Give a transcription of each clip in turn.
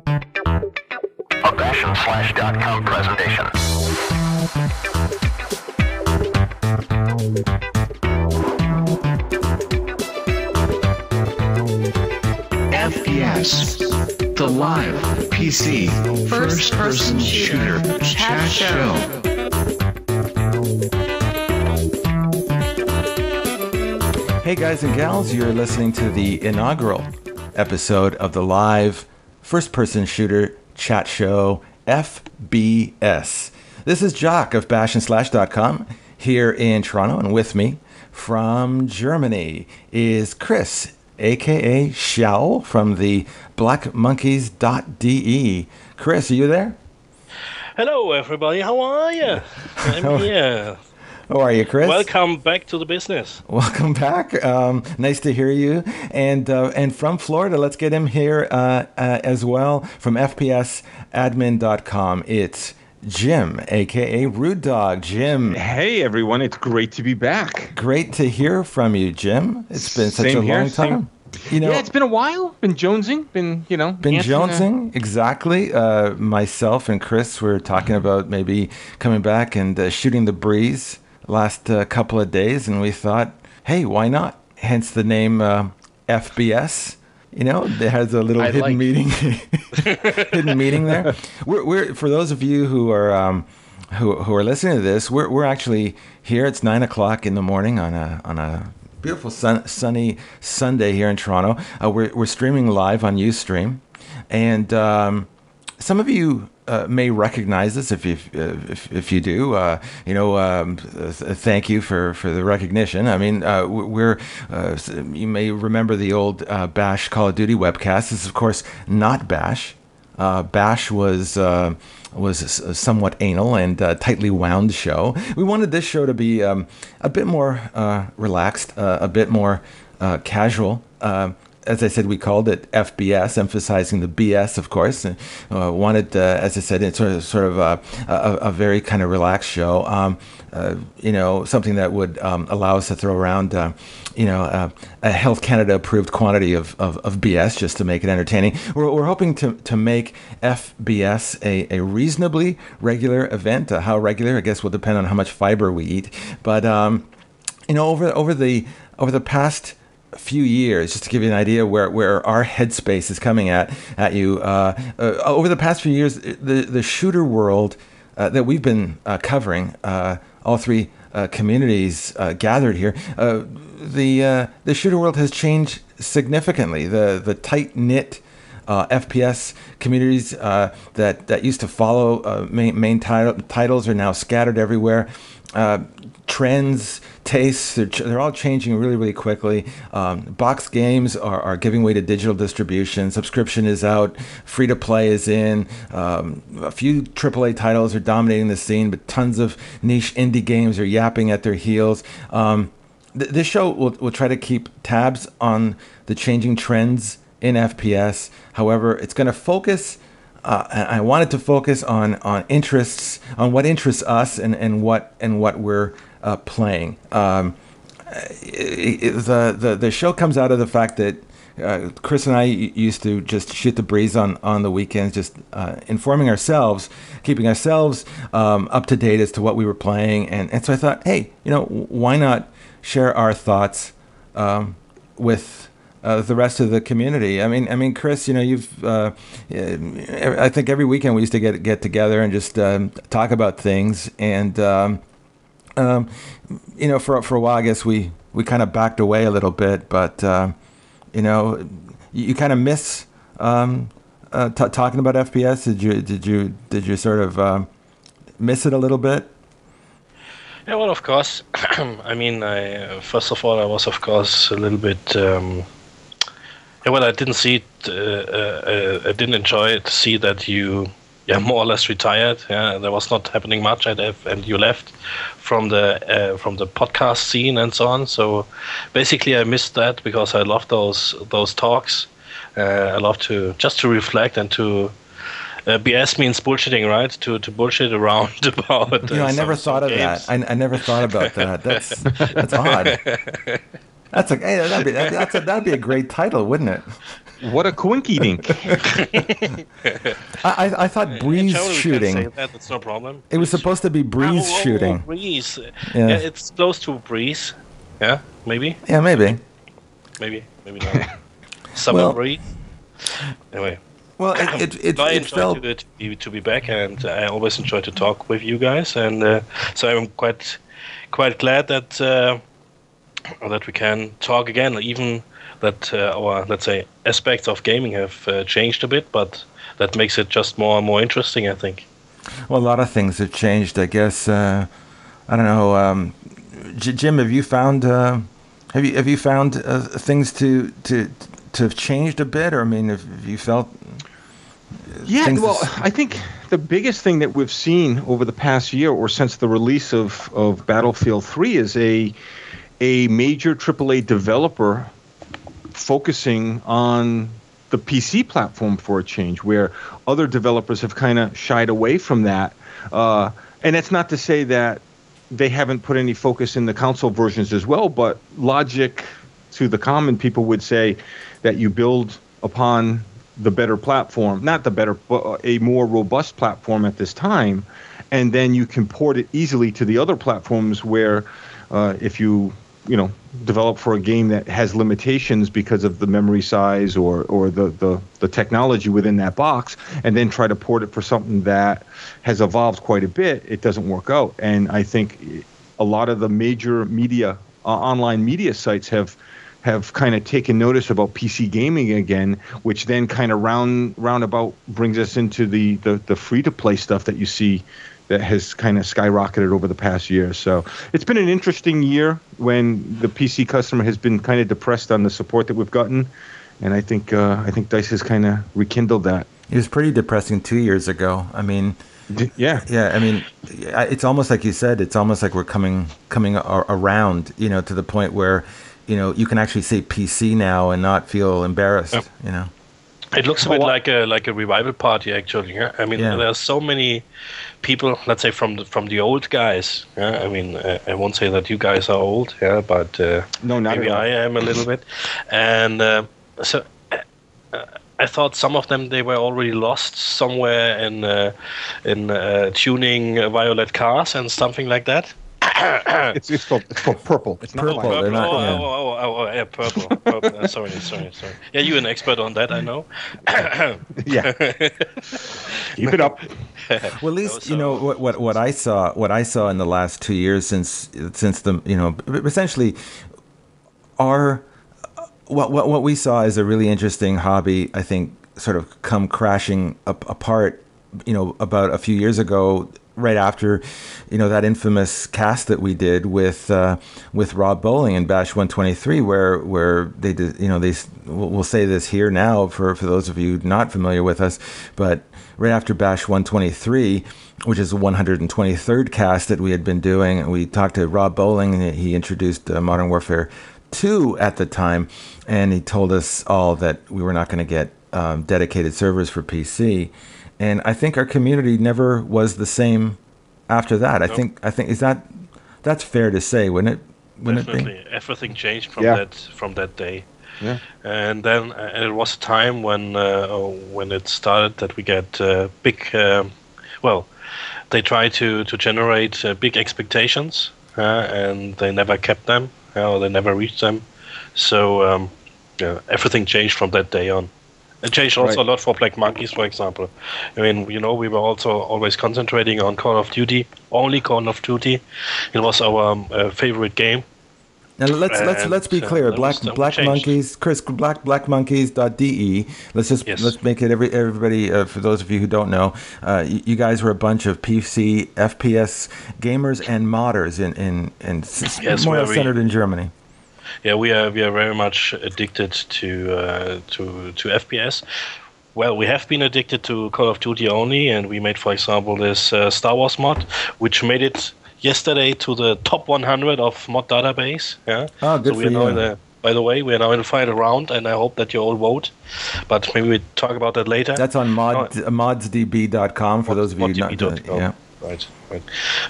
A BashandSlash.com presentation. FBS, the live PC first-person shooter chat show. Hey guys and gals, you're listening to the inaugural episode of the live first-person shooter chat show FBS. This is Jock of BashandSlash.com here in Toronto, and with me from Germany is Chris, aka Xiao from the blackmonkeys.de. Chris, are you there? Hello everybody, how are you? I'm here. How are you, Chris? Welcome back to the business. Welcome back. Nice to hear you. And from Florida, let's get him here as well from FBSadmin.com. It's Jim, aka Rudedog. Jim. Hey everyone, it's great to be back. Great to hear from you, Jim. It's been such a long time. Yeah, it's been a while. Been jonesing. Been jonesing. Exactly. Myself and Chris were talking about maybe coming back and shooting the breeze last couple of days, and we thought, hey, why not? Hence the name FBS. You know, it has a little hidden meeting there. We're for those of you who are listening to this, we're actually here. It's 9:00 in the morning on a beautiful sunny Sunday here in Toronto. We're streaming live on Ustream, and some of you may recognize this. If you do, thank you for the recognition. I mean, you may remember the old Bash Call of Duty webcast. This is of course not Bash. Bash was a somewhat anal and tightly wound show. We wanted this show to be a bit more relaxed, a bit more casual. As I said, we called it FBS, emphasizing the BS, of course. Wanted, as I said, it's sort of a very kind of relaxed show. Something that would allow us to throw around, a Health Canada approved quantity of BS just to make it entertaining. We're hoping to make FBS a reasonably regular event. How regular, I guess, will depend on how much fiber we eat. But over the past few years, just to give you an idea where our headspace is coming at you, over the past few years, the shooter world that we've been covering, all three communities gathered here, the shooter world has changed significantly. The tight-knit FPS communities that used to follow main titles are now scattered everywhere. Trends, tastes, they're all changing really, really quickly. Box games are giving way to digital distribution. Subscription is out. Free-to-play is in. A few AAA titles are dominating the scene, but tons of niche indie games are yapping at their heels. This show will try to keep tabs on the changing trends in FPS. However, it's going to focus... I wanted to focus on interests, on what interests us, and what we're playing. The show comes out of the fact that Chris and I used to just shoot the breeze on the weekends, just informing ourselves, keeping ourselves up to date as to what we were playing, and so I thought, hey, why not share our thoughts with the rest of the community. I mean, Chris, you've. I think every weekend we used to get together and just talk about things, and for a while, I guess we kind of backed away a little bit, but you kind of miss talking about FPS. Did you sort of miss it a little bit? Yeah, well, of course. I mean, first of all, I was, of course, a little bit. I didn't see it. I didn't enjoy it to see that you, more or less retired. Yeah, there was not happening much, and you left from the podcast scene and so on. So basically, I missed that because I love those talks. I love to reflect and to. BS means bullshitting, right? To bullshit around about. I never thought of that. I never thought about that. That's odd. That's like, hey, that'd be a great title, wouldn't it? What a coinky dink. I thought breeze shooting. Say that. That's no problem. It was supposed to be breeze shooting. Breeze. Yeah. Yeah, it's close to breeze. Yeah, maybe. Yeah, maybe. Maybe not. Summer breeze. Anyway. Well, it felt to be back, and I always enjoy to talk with you guys, and so I'm quite glad that we can talk again, even that our, let's say, aspects of gaming have changed a bit, but that makes it just more and more interesting, I think. Well, a lot of things have changed, I guess. I don't know, Jim. Have you found things to have changed a bit, or I mean, have you felt? Yeah, well, I think the biggest thing that we've seen over the past year, or since the release of Battlefield 3, is a major AAA developer focusing on the PC platform for a change, where other developers have kind of shied away from that. And that's not to say that they haven't put any focus in the console versions as well, but logic to the common people would say that you build upon the better platform, not the better, but a more robust platform at this time, and then you can port it easily to the other platforms where if you develop for a game that has limitations because of the memory size or the technology within that box, and then try to port it for something that has evolved quite a bit, it doesn't work out. And I think a lot of the major media, online media sites have kind of taken notice about PC gaming again, which then kind of roundabout brings us into the free-to-play stuff that you see that has kind of skyrocketed over the past year. So it's been an interesting year when the PC customer has been kind of depressed on the support that we've gotten, and I think DICE has kind of rekindled that. It was pretty depressing 2 years ago. I mean, yeah. I mean, it's almost like you said. It's almost like we're coming around, to the point where, you can actually say PC now and not feel embarrassed. Yep. It looks a bit like a revival party, actually. Yeah? I mean, there are so many people, let's say, from the old guys. Yeah? I mean, I won't say that you guys are old, but no, not maybe I am a little bit. And so I thought some of them, they were already lost somewhere in tuning violet cars and something like that. It's called purple. It's not purple. Yeah, purple. Sorry. Yeah, you're an expert on that, I know. Yeah. Keep it up. Well, at least what I saw in the last 2 years since the essentially what we saw is a really interesting hobby, I think, sort of come crashing apart, about a few years ago, right after, that infamous cast that we did with Rob Bowling and Bash 123, where they did, we'll say this here now for those of you not familiar with us, but right after Bash 123, which is the 123rd cast that we had been doing, we talked to Rob Bowling, and he introduced Modern Warfare 2 at the time, and he told us all that we were not going to get dedicated servers for PC. And I think our community never was the same after that. Nope. I think that's fair to say, wouldn't it? Definitely, everything changed from that day. Yeah. And then it was a time when it started that we get big. They try to generate big expectations, and they never kept them, or they never reached them. So everything changed from that day on. It changed also a lot for Black Monkeys, for example. I mean, we were also always concentrating on Call of Duty, only Call of Duty. It was our favorite game. Now let's be clear. Black Monkeys, Chris, blackmonkeys.de. Let's make it everybody. For those of you who don't know, you guys were a bunch of PC FPS gamers and modders in more or less centered in Germany. Yeah, we are very much addicted to FPS. Well, we have been addicted to Call of Duty only, and we made, for example, this Star Wars mod, which made it yesterday to the top 100 of mod database. Yeah. Oh, good for you. By the way, we are now in the final round, and I hope that you all vote. But maybe we talk about that later. That's on modsdb.com for those of you not. Yeah. Right.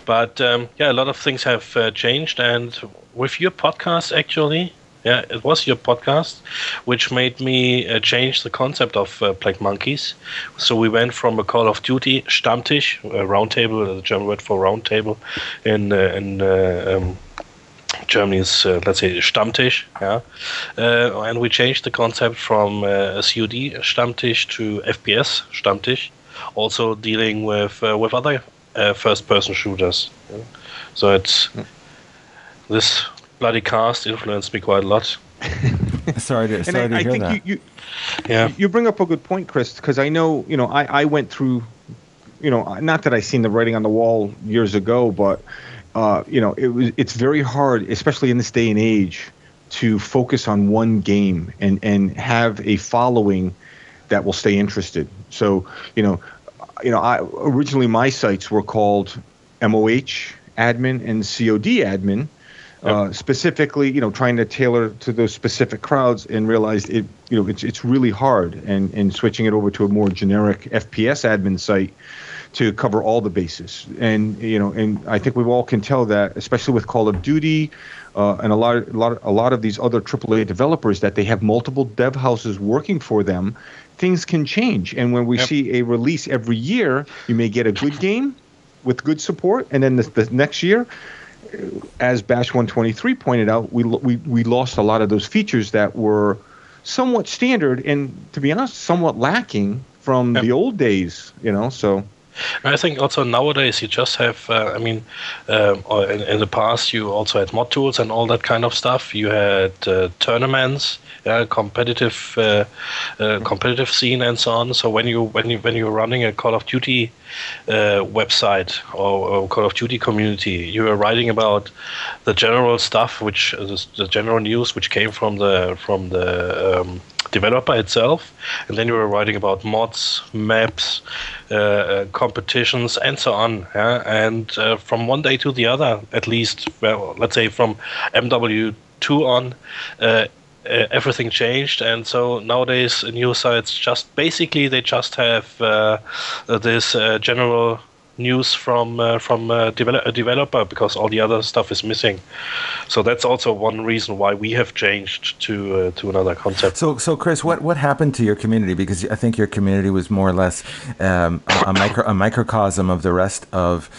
But a lot of things have changed, and with your podcast, actually, Yeah, it was your podcast, which made me change the concept of Black Monkeys. So we went from a Call of Duty Stammtisch, a round table, the German word for round table, in Germany's, let's say, Stammtisch, yeah. And we changed the concept from a COD Stammtisch to FPS Stammtisch, also dealing with other first-person shooters. Yeah. So it's this bloody cast influenced me quite a lot. Sorry to hear that. You bring up a good point, Chris, because I know, I went through, not that I seen the writing on the wall years ago, but it's very hard, especially in this day and age, to focus on one game and have a following that will stay interested. So, originally my sites were called MOH admin and COD admin, specifically, trying to tailor to those specific crowds, and realized it's really hard, and switching it over to a more generic FPS admin site to cover all the bases. And I think we all can tell that, especially with Call of Duty and a lot of these other AAA developers, that they have multiple dev houses working for them. Things can change, and when we see a release every year, you may get a good game with good support, and then the next year, as Bash 123 pointed out, we lost a lot of those features that were somewhat standard and, to be honest, somewhat lacking from the old days. So. I think also nowadays you just have, in the past you also had mod tools and all that kind of stuff. You had tournaments, competitive scene and so on. So when you're running a Call of Duty website or Call of Duty community, you are writing about the general stuff, which the general news which came from the developer itself, and then you were writing about mods, maps, competitions, and so on. Yeah? And from one day to the other, at least, well, let's say from MW2 on, everything changed, and so nowadays news sites just have this general news from a developer, because all the other stuff is missing. So that's also one reason why we have changed to another concept. So Chris, what happened to your community? Because I think your community was more or less a microcosm of the rest of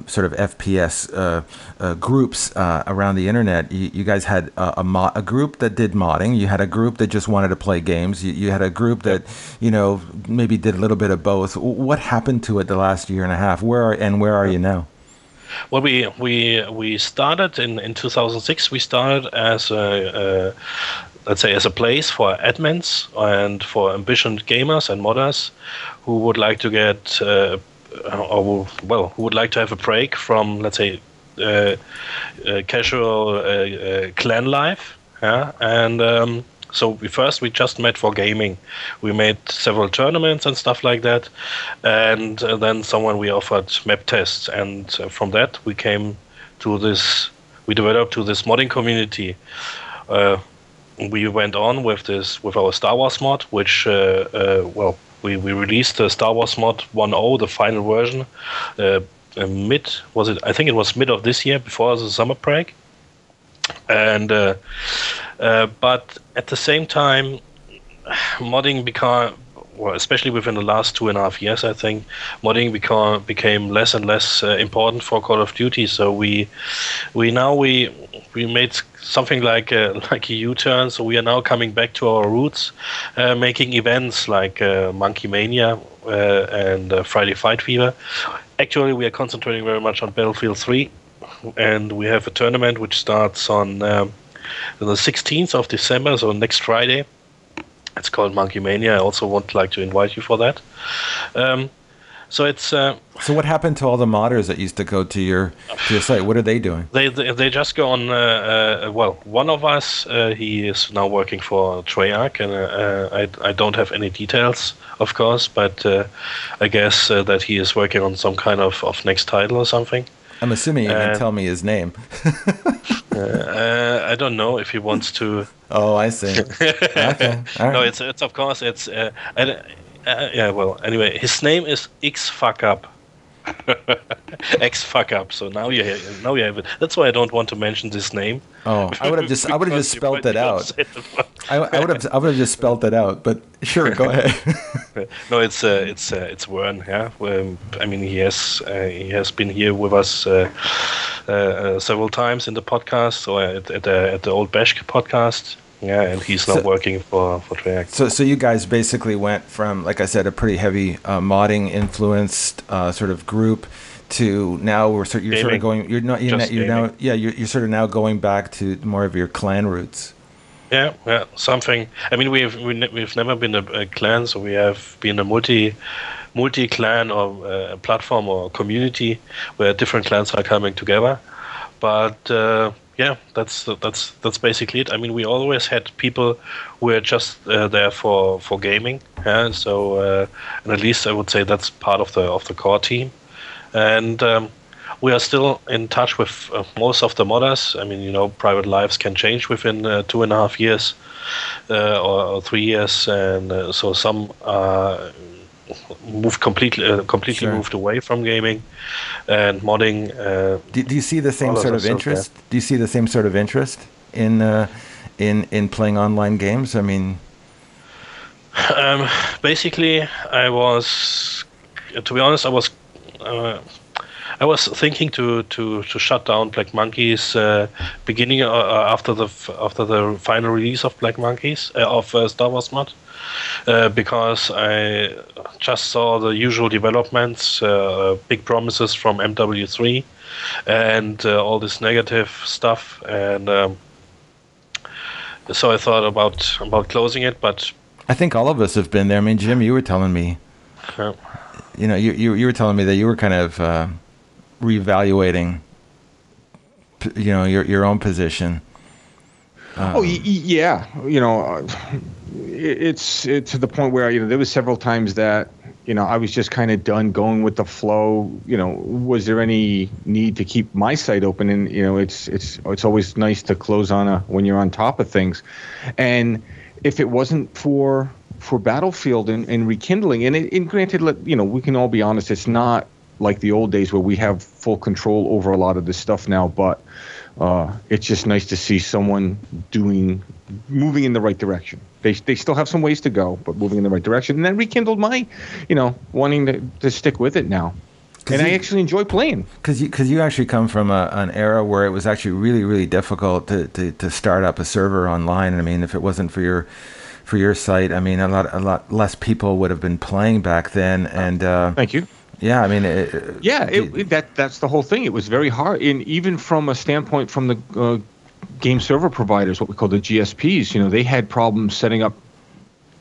sort of FPS groups around the internet. You guys had a group that did modding. You had a group that just wanted to play games. You had a group that maybe did a little bit of both. What happened to it the last year and a half? Where are you now? Well, we started in 2006. We started as as a place for admins and for ambitious gamers and modders who would like to get who would like to have a break from, let's say, casual clan life. Yeah, and so we just met for gaming. We made several tournaments and stuff like that, and then we offered map tests, and from that we developed to this modding community. We went on with our Star Wars mod, which we released the Star Wars mod 1.0, the final version, I think it was mid of this year, before the summer break. And but at the same time, modding especially within the last 2.5 years, I think modding became less and less important for Call of Duty. So we made something like a U-turn. So we are now coming back to our roots, making events like Monkey Mania and Friday Fight Fever. Actually, we are concentrating very much on Battlefield 3. And we have a tournament which starts on the 16th of December, so next Friday. It's called Monkey Mania. I also would like to invite you for that. So it's. So what happened to all the modders that used to go to your site? What are they doing? They just go on. One of us, he is now working for Treyarch, and I don't have any details, of course, but I guess that he is working on some kind of next title or something. I'm assuming you can tell me his name. I don't know if he wants to. Oh, I see. Okay. All right. No, it's of course it's. Well, anyway, his name is X Fuck Up. X fuck up. So now you have it. That's why I don't want to mention this name. Oh, I would have just spelled it out. I would have just spelled it out. But sure, go ahead. No, it's Vern. Yeah, I mean he has been here with us several times in the podcast. So at the old Bash podcast. Yeah, and he's now working for Treyarch. So you guys basically went from, like I said, a pretty heavy modding influenced sort of group to now you're sort of going you're sort of now going back to more of your clan roots. Yeah, something. I mean, we've never been a clan, so we have been a multi clan or a platform or community where different clans are coming together, but. Yeah, that's basically it. I mean, we always had people who were just there for gaming. Yeah, so and at least I would say that's part of the core team. And we are still in touch with most of the modders. I mean, private lives can change within 2.5 years or 3 years, and so some moved completely Sure. moved away from gaming and modding. Do you see the same sort of interest? Do you see the same sort of interest in playing online games? I mean, basically, to be honest, I was thinking to shut down Black Monkeys beginning after the final release of Black Monkeys of Star Wars mod. Because I just saw the usual developments, big promises from MW3, and all this negative stuff, and so I thought about closing it. But I think all of us have been there. I mean, Jim, you were telling me, you were telling me that you were kind of reevaluating, your own position. Yeah, it's to the point where there was several times that I was just kind of done going with the flow. Was there any need to keep my site open? And it's always nice to close on when you're on top of things. And if it wasn't for Battlefield and rekindling, and granted, we can all be honest, it's not like the old days where we have full control over a lot of this stuff now, but it's just nice to see someone moving in the right direction. They still have some ways to go, but moving in the right direction. And that rekindled my, wanting to stick with it now. And I actually enjoy playing. Because you actually come from an era where it was actually really, really difficult to start up a server online. I mean, if it wasn't for your site, I mean, a lot less people would have been playing back then. And thank you. Yeah, I mean, that's the whole thing. It was very hard, and even from a standpoint from the game server providers, what we call the GSPs, they had problems setting up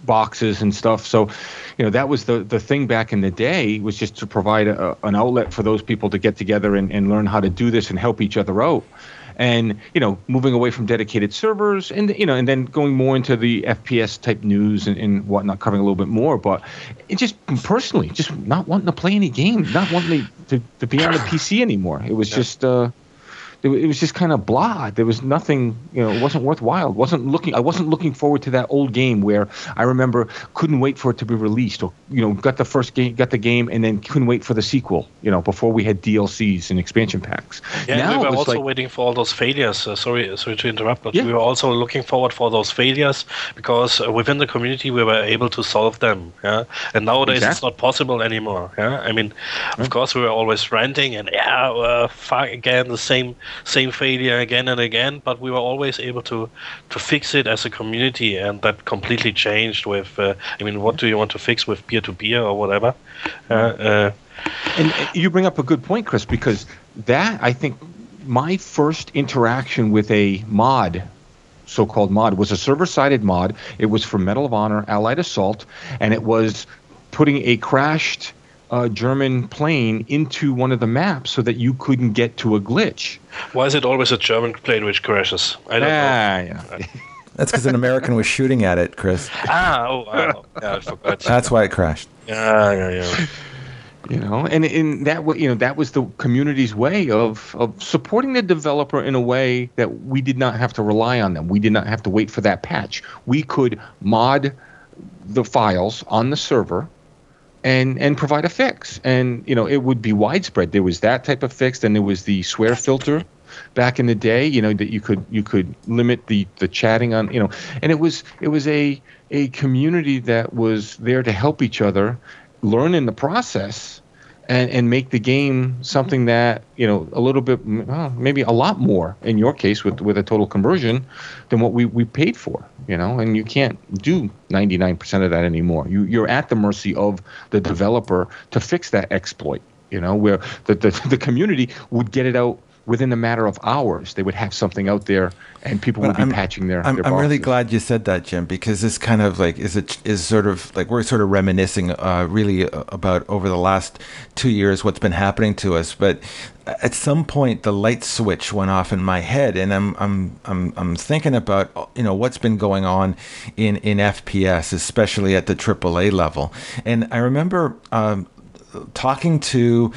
boxes and stuff. So, that was the thing back in the day, was just to provide an outlet for those people to get together and learn how to do this and help each other out. And, moving away from dedicated servers and then going more into the FPS type news and whatnot, covering a little bit more. But it just personally, just not wanting to play any games, not wanting to be on the PC anymore. It was just it was just kind of blah. There was nothing, it wasn't worthwhile. I wasn't looking forward to that old game where I remember couldn't wait for it to be released, or got the game and then couldn't wait for the sequel, before we had DLCs and expansion packs. Yeah, now we were also waiting for all those failures. Sorry to interrupt, but we were also looking forward for those failures because within the community we were able to solve them. Yeah, and nowadays it's not possible anymore. Yeah, I mean, of course we were always ranting and fuck again the same failure again and again, but we were always able to fix it as a community, and that completely changed with what do you want to fix with peer-to-peer or whatever. And you bring up a good point, Chris, because that, I think, my first interaction with a mod, so-called mod, was a server-sided mod. It was for Medal of Honor Allied Assault, and it was putting a crashed German plane into one of the maps so that you couldn't get to a glitch. Why is it always a German plane which crashes? I don't know. Yeah. That's because an American was shooting at it, Chris. Yeah, I forgot. That's why it crashed. Yeah. And that was the community's way of supporting the developer in a way that we did not have to rely on them. We did not have to wait for that patch. We could mod the files on the server and provide a fix. And it would be widespread. There was that type of fix. Then there was the swear filter back in the day, that you could limit the chatting on, and it was a community that was there to help each other learn in the process and make the game something that, a little bit, maybe a lot more in your case with a total conversion than what we paid for, and you can't do 99% of that anymore. You're at the mercy of the developer to fix that exploit, where the community would get it out within a matter of hours. They would have something out there, and people would be patching their I'm boxes. really glad you said that, Jim, because this kind of like is sort of like we're sort of reminiscing really about over the last 2 years what's been happening to us. But at some point, the light switch went off in my head, and I'm thinking about what's been going on in FPS, especially at the AAA level. And I remember talking to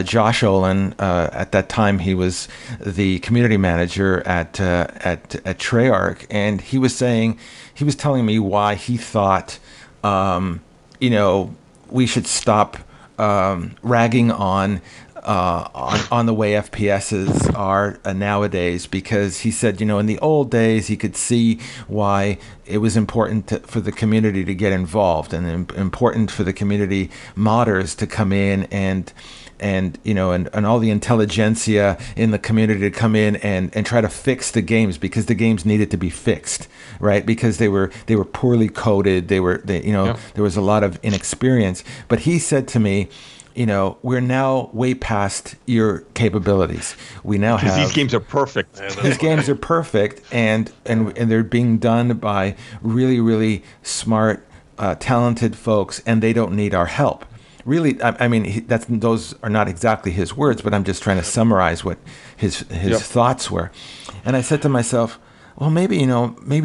Josh Olin. At that time, he was the community manager at Treyarch, and he was telling me why he thought we should stop ragging on the way FPSs are nowadays, because he said, in the old days, he could see why it was important for the community to get involved, and important for the community modders to come in and all the intelligentsia in the community to come in and try to fix the games, because the games needed to be fixed, right? Because they were poorly coded. There was a lot of inexperience. But he said to me, we're now way past your capabilities. We now have these games are perfect. These games are perfect, and they're being done by really, really smart, talented folks, and they don't need our help. Really, I mean, those are not exactly his words, but I'm just trying to summarize what his thoughts were. And I said to myself, well, maybe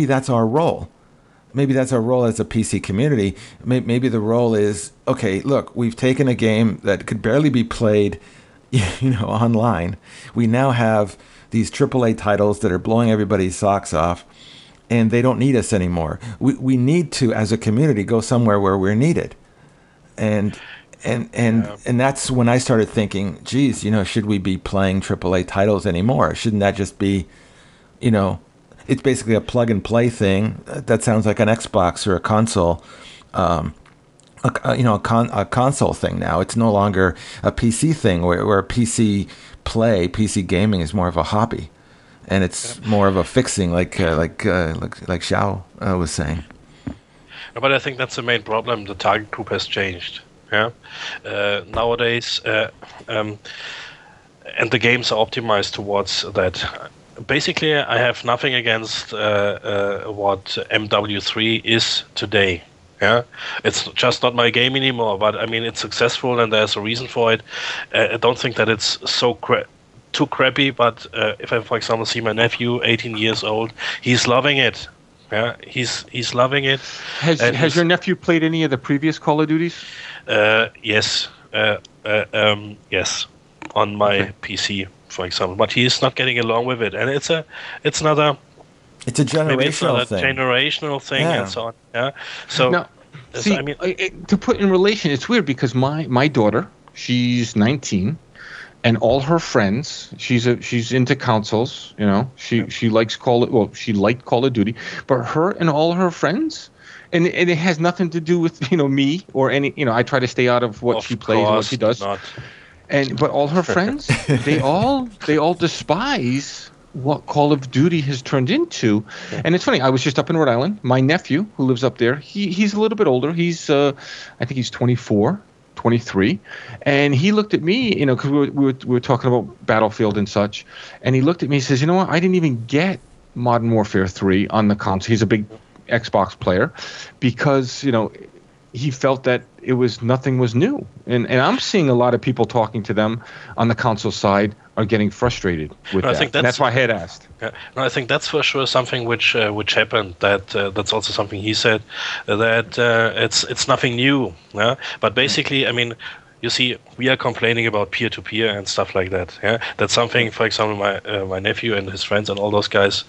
that's our role. Maybe that's our role as a PC community. Maybe the role is, okay, look, we've taken a game that could barely be played, online. We now have these AAA titles that are blowing everybody's socks off, and they don't need us anymore. We need to, as a community, go somewhere where we're needed. And that's when I started thinking, geez, should we be playing AAA titles anymore? Shouldn't that just be, it's basically a plug and play thing. That sounds like an Xbox or a console, a console thing now. It's no longer a PC thing where PC gaming is more of a hobby, and it's more of a fixing, like Xiao was saying. But I think that's the main problem. The target group has changed. Yeah, nowadays, and the games are optimized towards that. Basically, I have nothing against what MW3 is today. Yeah, it's just not my game anymore. But I mean, it's successful, and there's a reason for it. I don't think that it's so too crappy. But if I, for example, see my nephew, 18 years old, he's loving it. Yeah, he's loving it. Has your nephew played any of the previous Call of Duties? Yes, yes, on my PC, for example. But he's not getting along with it, and it's a generational thing, yeah. and so on. Yeah. So now, see, I mean, to put in relation, it's weird because my daughter, she's 19. And all her friends, she's into consoles, she likes she liked Call of Duty, but her and all her friends, and it has nothing to do with me or any, I try to stay out of what she plays and what she does. But all her friends, they all despise what Call of Duty has turned into. Yeah. And it's funny, I was just up in Rhode Island. My nephew, who lives up there, he's a little bit older. He's I think he's 24. 23, and he looked at me, because we were talking about Battlefield and such, and he looked at me and says, what, I didn't even get Modern Warfare 3 on the console. He's a big Xbox player, because he felt that nothing was new, and I'm seeing a lot of people talking to them on the console side are getting frustrated with that. I think that's why I had asked. Yeah, no, I think that's for sure something which happened. That's also something he said, that it's nothing new. Yeah? But basically, I mean, you see, we are complaining about peer-to-peer and stuff like that. Yeah, that's something. For example, my nephew and his friends and all those guys,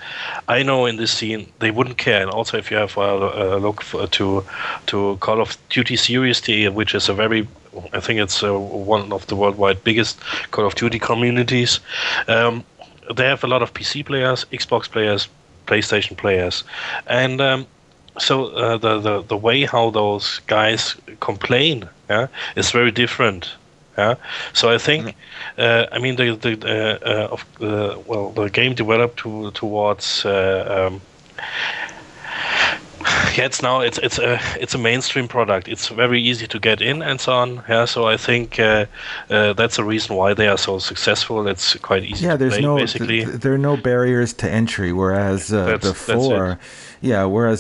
I know in this scene they wouldn't care. And also, if you have a look to Call of Duty Series, which is a very, I think it's one of the worldwide biggest Call of Duty communities. They have a lot of PC players, Xbox players, PlayStation players, and so the way how those guys complain, yeah, is very different. Yeah, so I think, I mean, the game developed towards. Yeah, it's a mainstream product. It's very easy to get in and so on. Yeah, so I think that's the reason why they are so successful. It's quite easy. Yeah, to there's play, basically. there are no barriers to entry. Whereas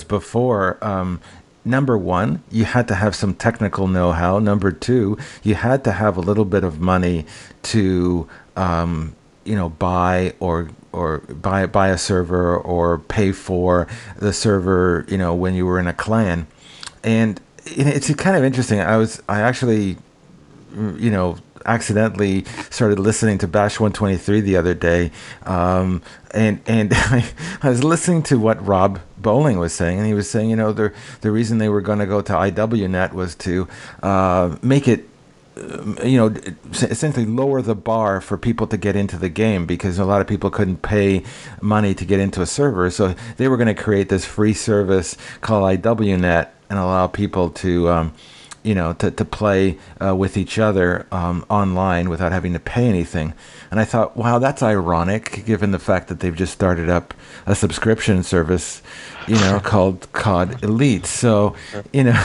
before, number one, you had to have some technical know-how. Number two, you had to have a little bit of money to buy or buy a server or pay for the server, when you were in a clan. And it's kind of interesting. I actually, accidentally started listening to Bash 123 the other day, and I was listening to what Rob Bowling was saying, and he was saying, the reason they were going to go to IWNet was to make it, essentially lower the bar for people to get into the game, because a lot of people couldn't pay money to get into a server. So they were going to create this free service called IWNet and allow people to, to play with each other online without having to pay anything. And I thought, wow, that's ironic, given the fact that they've just started up a subscription service, called COD Elite. So, Yeah,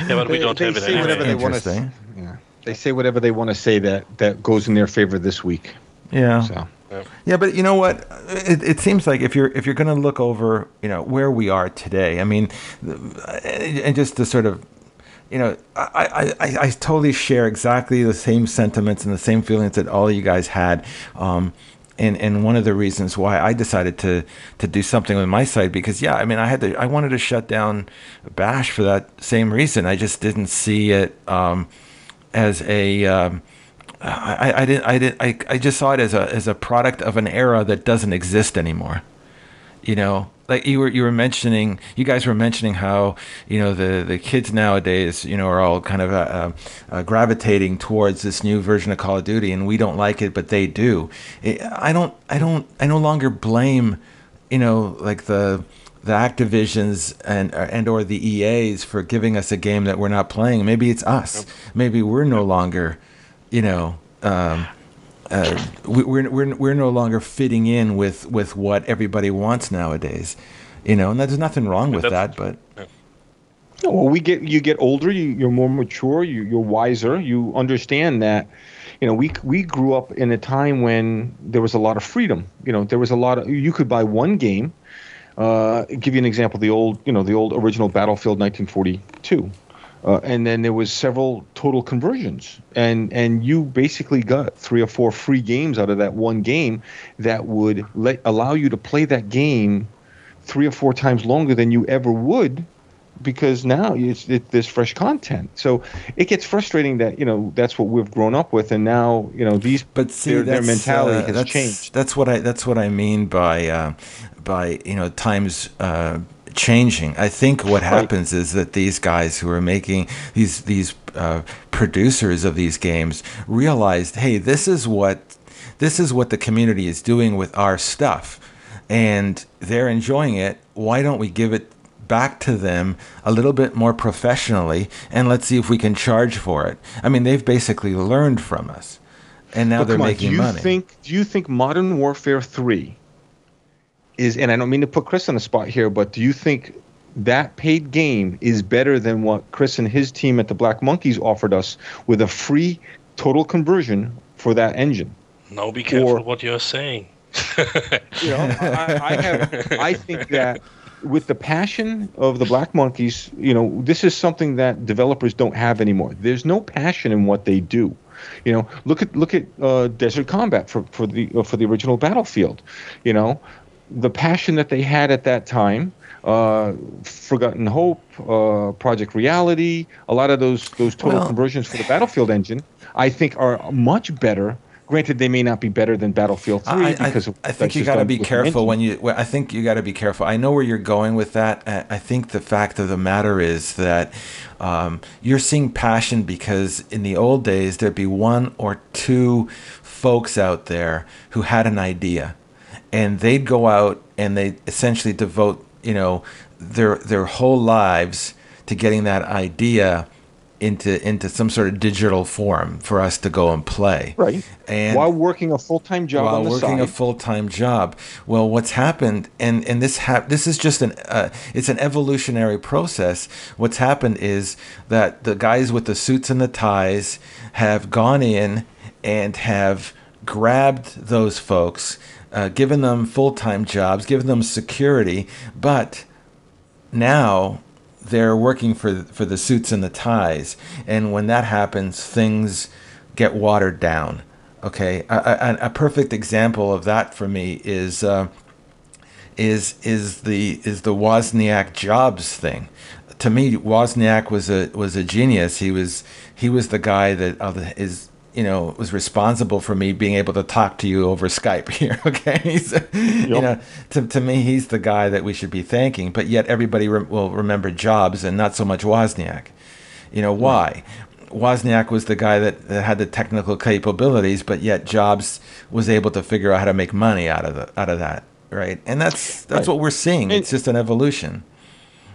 but we don't have it say whatever anyway. they want to say. Yeah, they say whatever they want to say that goes in their favor this week. Yeah. So. Yeah, but you know what? It seems like if you're going to look over, where we are today. I mean, and just to sort of, I totally share exactly the same sentiments and the same feelings that all you guys had. And one of the reasons why I decided to do something with my site, because I wanted to shut down Bash for that same reason. I just didn't see it as a I just saw it as a product of an era that doesn't exist anymore. Like you guys were mentioning how the kids nowadays are all kind of gravitating towards this new version of Call of Duty, and we don't like it, but they do. I no longer blame like the Activisions and or the EAs for giving us a game that we're not playing. Maybe it's us. Maybe we're no longer we're no longer fitting in with what everybody wants nowadays, and there's nothing wrong with that. But well, you get older, you're more mature, you're wiser, you understand that. We grew up in a time when there was a lot of freedom. There was a lot of, you could buy one game. Give you an example: the old original Battlefield 1942. And then there was several total conversions, and you basically got 3 or 4 free games out of that one game that would allow you to play that game 3 or 4 times longer than you ever would, because now there's fresh content. So it gets frustrating that that's what we've grown up with, and now their mentality has changed. That's what I mean by times changing. I think what happens is that these guys who are making these producers of these games realized, hey, this is what the community is doing with our stuff, and they're enjoying it. Why don't we give it back to them a little bit more professionally, and let's see if we can charge for it? I mean, they've basically learned from us, and now they're making money. Do you think Modern Warfare 3 is, and I don't mean to put Chris on the spot here, but do you think that paid game is better than what Chris and his team at the Black Monkeys offered us with a free total conversion for that engine? No, be careful what you're saying. I think that with the passion of the Black Monkeys, this is something that developers don't have anymore. There's no passion in what they do. Look at Desert Combat for the original Battlefield. The passion that they had at that time Forgotten Hope, Project Reality, a lot of those total conversions for the Battlefield engine, I think are much better. Granted, they may not be better than Battlefield 3 because I think you got to be careful when you. Well, I think you got to be careful. I know where you're going with that. I think the fact of the matter is that you're seeing passion because in the old days there'd be one or two folks out there who had an idea, and they'd go out and they essentially devote their whole lives to getting that idea into some sort of digital form for us to go and play. Right. And while working a full-time job on the side. While working a full-time job. Well, what's happened, and this is just it's an evolutionary process. What's happened is that the guys with the suits and the ties have gone in and have grabbed those folks, given them full-time jobs, given them security, but now they're working for the suits and the ties, and when that happens, things get watered down. Okay, a perfect example of that for me is the Wozniak Jobs thing. To me, Wozniak was a genius. He was the guy that was responsible for me being able to talk to you over Skype here. Okay, to me, he's the guy that we should be thanking. But yet, everybody will remember Jobs and not so much Wozniak. Why? Wozniak was the guy that had the technical capabilities, but yet Jobs was able to figure out how to make money out of that. Right, and that's right. What we're seeing. It's just an evolution.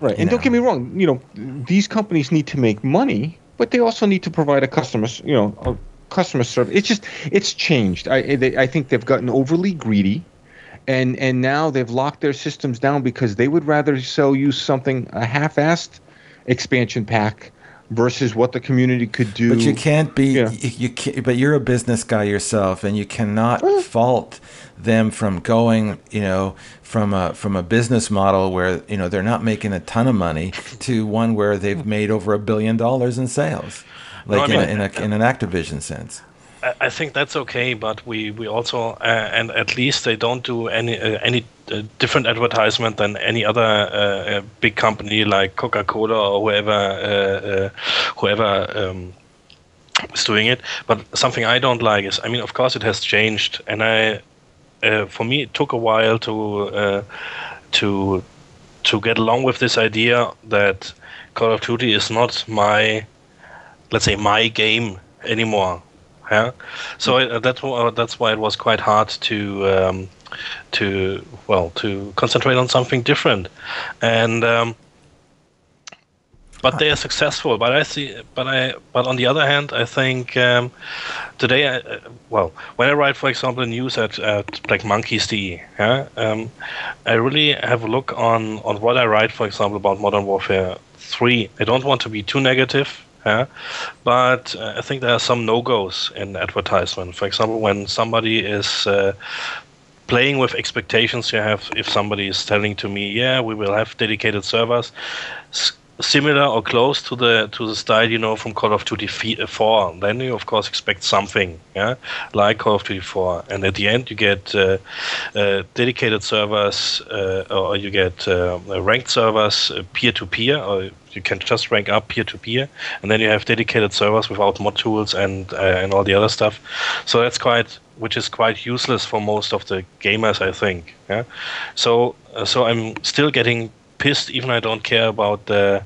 Right, and don't get me wrong. These companies need to make money, but they also need to provide a customer service. It's changed. I think they've gotten overly greedy, and now they've locked their systems down because they would rather sell you a half-assed expansion pack versus what the community could do. But you can't be. But you're a business guy yourself, and you cannot fault them from going. From a business model where they're not making a ton of money to one where they've made over $1 billion in sales. Like in an Activision sense. I think that's okay, but we also and at least they don't do any different advertisement than any other big company like Coca-Cola or whoever is doing it. But something I don't like is, of course it has changed, and for me it took a while to get along with this idea that Call of Duty is not my game anymore. Yeah, so that's why it was quite hard to concentrate on something different, and but they are successful. But on the other hand, I think today, when I write, for example, news at Black Monkeys DE, I really have a look on what I write, for example, about Modern Warfare 3. I don't want to be too negative. But I think there are some no-goes in advertisement. For example, when somebody is playing with expectations you have, if somebody is telling to me, we will have dedicated servers, similar or close to the style, from Call of Duty 4, then you of course expect something, like Call of Duty 4, and at the end you get dedicated servers, or you get ranked servers peer-to-peer, or you can just rank up peer-to-peer, and then you have dedicated servers without mod tools and all the other stuff. So which is quite useless for most of the gamers, I think. So I'm still getting pissed, even I don't care about the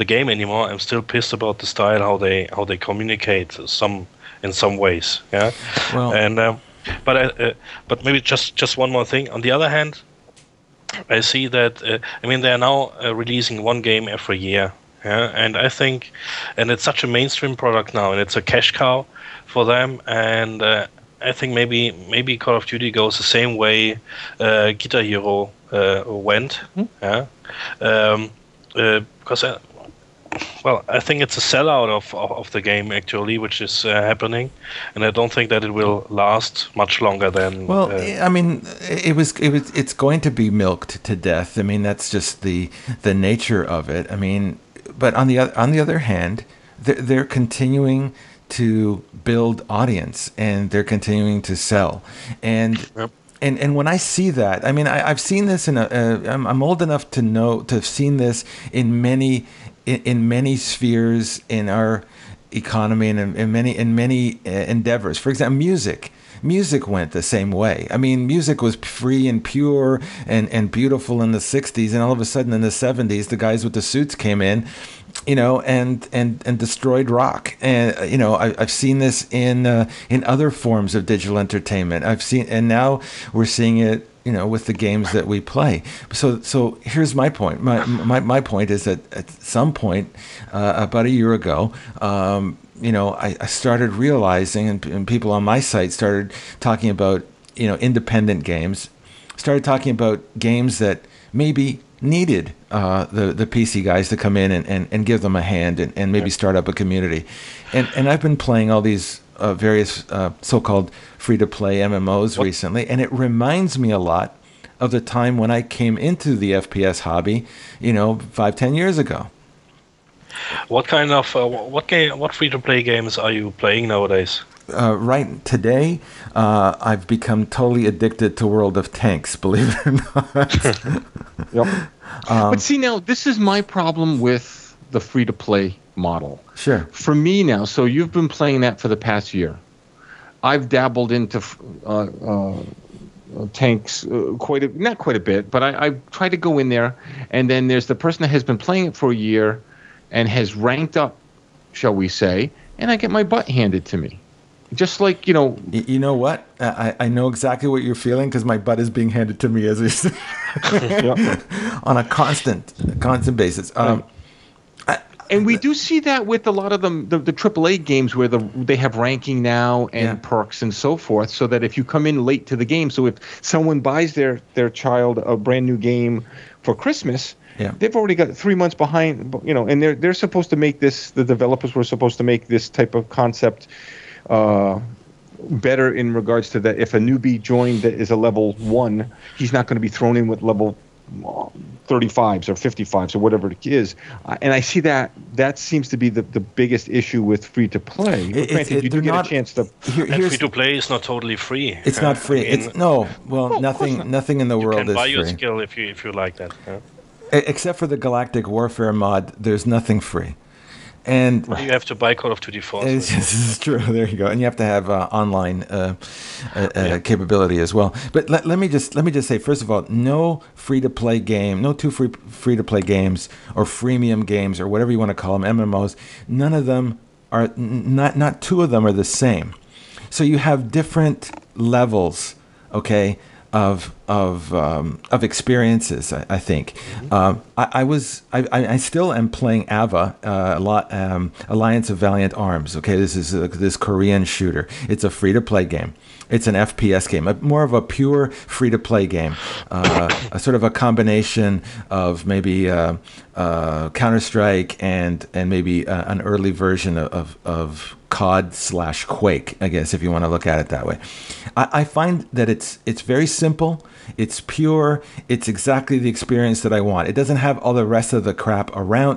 game anymore. I'm still pissed about the style, how they communicate in some ways. Well, and but maybe just one more thing. On the other hand, I see that they are now releasing one game every year. And I think, and it's such a mainstream product now, and it's a cash cow for them. And I think maybe Call of Duty goes the same way Guitar Hero went. Because I think it's a sellout of the game actually, which is happening, and I don't think that it will last much longer than. Well, it's going to be milked to death. That's just the nature of it. But on the other hand, they're continuing to build audience, and they're continuing to sell, and. Yep. And when I see that, I mean, I've seen this I'm old enough to have seen this in many spheres in our economy and in many endeavors. For example, music went the same way. I mean, music was free and pure and beautiful in the 60s, and all of a sudden in the 70s, the guys with the suits came in, and destroyed rock. And I've seen this in other forms of digital entertainment. And now we're seeing it, with the games that we play. So here's my point. My point is that at some point, about a year ago, I started realizing, and people on my site started talking about, independent games, started talking about games that maybe needed the PC guys to come in and give them a hand and maybe start up a community. And I've been playing all these various so-called free-to-play MMOs recently, and it reminds me a lot of the time when I came into the FPS hobby, 5-10 years ago. What kind of what free-to-play games are you playing nowadays? Right today, I've become totally addicted to World of Tanks, believe it or not. Yep. But see, now this is my problem with the free-to-play model. Sure. For me now, so you've been playing that for the past year. I've dabbled into tanks not quite a bit, but I try to go in there, and then there's the person that has been playing it for a year and has ranked up, shall we say, and I get my butt handed to me. Just like, You know what? I know exactly what you're feeling, because my butt is being handed to me as we say. On a constant basis. And we do see that with a lot of them, the AAA games where they have ranking now and perks and so forth, so that if you come in late to the game, so if someone buys their child a brand new game for Christmas, they've already got 3 months behind, and they're supposed to make this, the developers were supposed to make this type of concept better in regards to that. If a newbie joined that is a level 1, he's not going to be thrown in with level 35s or 55s or whatever it is. And I see that seems to be the biggest issue with free to play. Granted, you do get a chance to. Free to play is not totally free. It's not free. Nothing in the world is free. You can buy your skill if you like that. Yeah? Except for the Galactic Warfare mod, there's nothing free. And you have to buy Call of Duty 4. This is true. There you go. And you have to have online capability as well. But let me just say, first of all, no free-to-play game, no two free-to-play games or freemium games or whatever you want to call them, MMOs. None of them are not two of them are the same. So you have different levels, okay, of experiences. I think I still am playing AVA, Alliance of Valiant Arms. Okay, this is this Korean shooter. It's a free to play game. It's an FPS game, more of a pure free to play game, a sort of a combination of maybe Counter-Strike and maybe an early version of COD/Quake, I guess, if you want to look at it that way. I find that it's very simple, it's pure, it's exactly the experience that I want. It doesn't have all the rest of the crap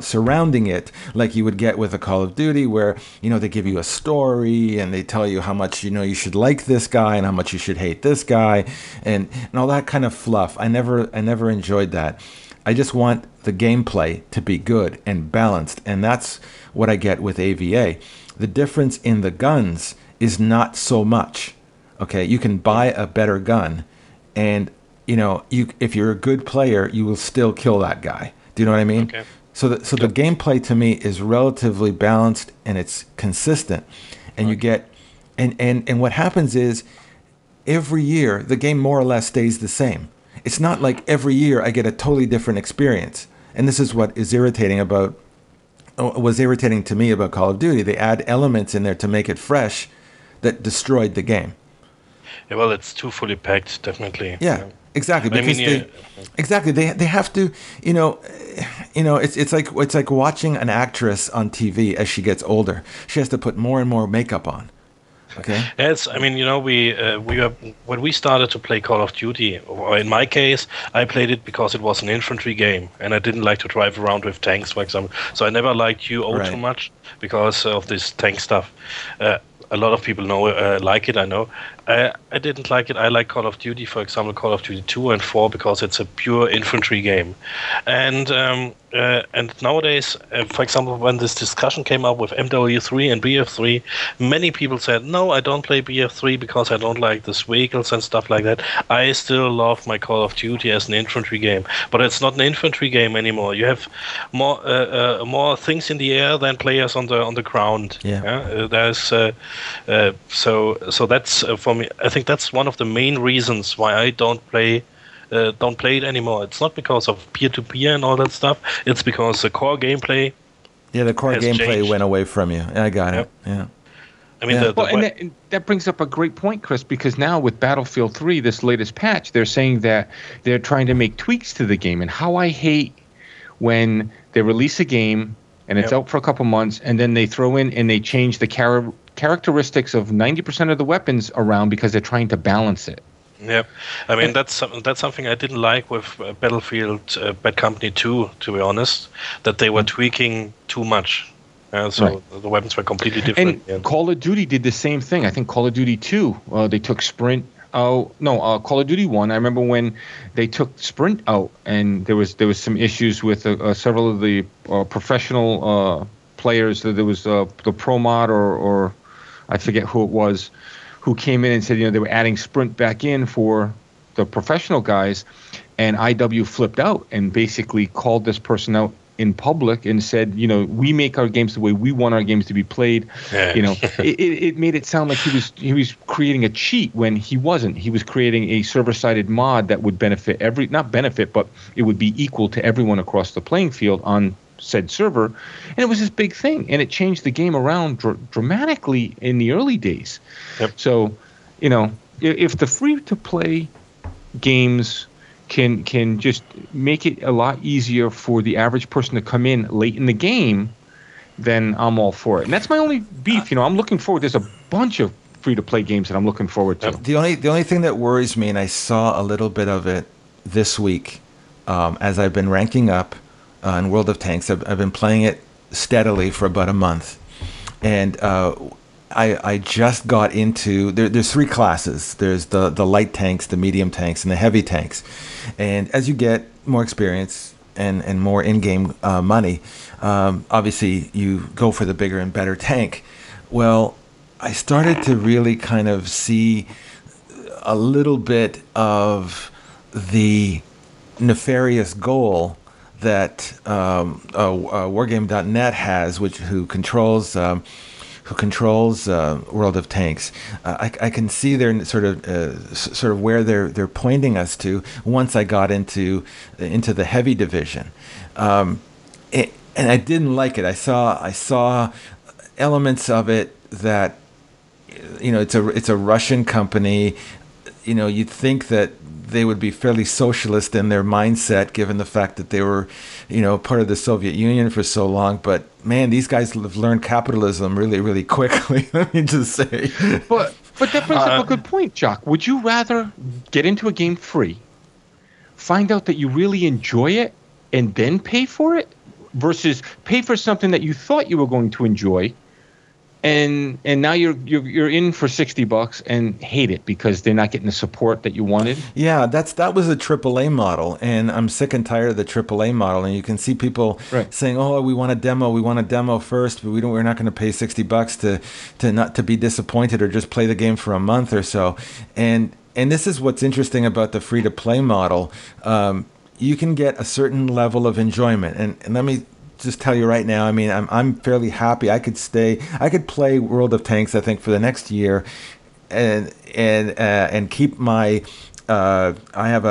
surrounding it like you would get with a Call of Duty, where they give you a story and they tell you how much you should like this guy and how much you should hate this guy and all that kind of fluff. I never enjoyed that. I just want the gameplay to be good and balanced, and that's what I get with AVA. The difference in the guns is not so much. Okay, you can buy a better gun, and if you're a good player, you will still kill that guy. Do you know what I mean? Okay. So the gameplay to me is relatively balanced and it's consistent, and you get and what happens is every year the game more or less stays the same. It's not like every year I get a totally different experience, and this is what was irritating to me about Call of Duty. They add elements in there to make it fresh that destroyed the game. Yeah, well, it's too fully packed, definitely. Yeah, exactly. Because they have to, it's like watching an actress on TV as she gets older. She has to put more and more makeup on. Okay. Yes, we were, when we started to play Call of Duty, or in my case, I played it because it was an infantry game, and I didn't like to drive around with tanks, for example. So I never liked UO too much because of this tank stuff. A lot of people like it, I know. I didn't like it. I like Call of Duty, for example, Call of Duty 2 and 4, because it's a pure infantry game. And nowadays, for example, when this discussion came up with MW3 and BF3, many people said, no, I don't play BF3 because I don't like these vehicles and stuff like that. I still love my Call of Duty as an infantry game, but it's not an infantry game anymore. You have more things in the air than players on the ground. There's so that's for me. I think that's one of the main reasons why I don't play it anymore. It's not because of peer-to-peer and all that stuff. It's because the core gameplay. Yeah, the core gameplay changed. Went away from you. I got it. Yeah. I mean, and that brings up a great point, Chris, because now with Battlefield 3, this latest patch, they're saying that they're trying to make tweaks to the game. And how I hate when they release a game and it's out for a couple months, and then they throw in and they change the characteristics of 90% of the weapons around because they're trying to balance it. Yep, I mean that's something I didn't like with Battlefield Bad Company 2, to be honest, that they were tweaking too much. So the weapons were completely different. And Call of Duty did the same thing. I think Call of Duty 2, they took Sprint. Call of Duty 1. I remember when they took Sprint out, and there was some issues with several of the professional players. There was the Pro Mod or I forget who it was, who came in and said, they were adding Sprint back in for the professional guys, and IW flipped out and basically called this person out in public and said, we make our games the way we want our games to be played. It made it sound like he was creating a cheat when he wasn't. He was creating a server-sided mod that would benefit but it would be equal to everyone across the playing field on said server, and it was this big thing, and it changed the game around dramatically in the early days. So, if the free-to-play games can just make it a lot easier for the average person to come in late in the game, then I'm all for it. And that's my only beef. I'm looking forward. There's a bunch of free-to-play games that I'm looking forward to. The only thing that worries me, and I saw a little bit of it this week, as I've been ranking up in World of Tanks. I've been playing it steadily for about a month, and I just got into there's three classes. There's the light tanks, the medium tanks, and the heavy tanks. And as you get more experience and more in-game money, obviously you go for the bigger and better tank. Well, I started to really kind of see a little bit of the nefarious goal that Wargame.net has, who controls World of Tanks. I can see their sort of where they're pointing us to once I got into the heavy division, and I didn't like it. I saw elements of it that it's a Russian company. You'd think that they would be fairly socialist in their mindset, given the fact that they were, part of the Soviet Union for so long. But man, these guys have learned capitalism really, really quickly. Let me just say. But that brings up a good point, Jock. Would you rather get into a game free, find out that you really enjoy it, and then pay for it, versus pay for something that you thought you were going to enjoy, and now you're in for $60 and hate it because they're not getting the support that you wanted? Yeah, that was a AAA model, and I'm sick and tired of the AAA model. And you can see people saying, "Oh, we want a demo first, but we're not going to pay $60 to not to be disappointed or just play the game for a month or so." And this is what's interesting about the free to play model. You can get a certain level of enjoyment, and let me just tell you right now, I mean, I'm fairly happy. I could play World of Tanks, I think, for the next year, and keep my. I have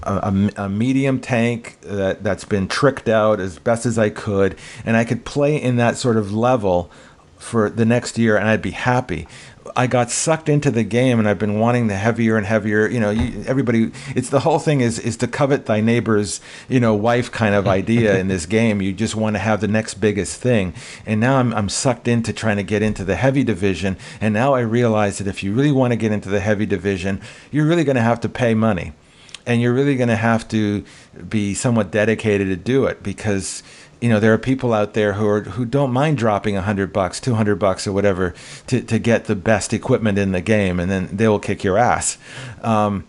a medium tank that's been tricked out as best as I could, and I could play in that sort of level for the next year, and I'd be happy. I got sucked into the game, and I've been wanting the heavier and heavier. Everybody. It's the whole thing is to covet thy neighbor's, wife kind of idea in this game. You just want to have the next biggest thing. And now I'm sucked into trying to get into the heavy division. And now I realize that if you really want to get into the heavy division, you're really going to have to pay money, and you're really going to have to be somewhat dedicated to do it, because there are people out there who don't mind dropping $100, $200 or whatever to get the best equipment in the game, and then they will kick your ass. And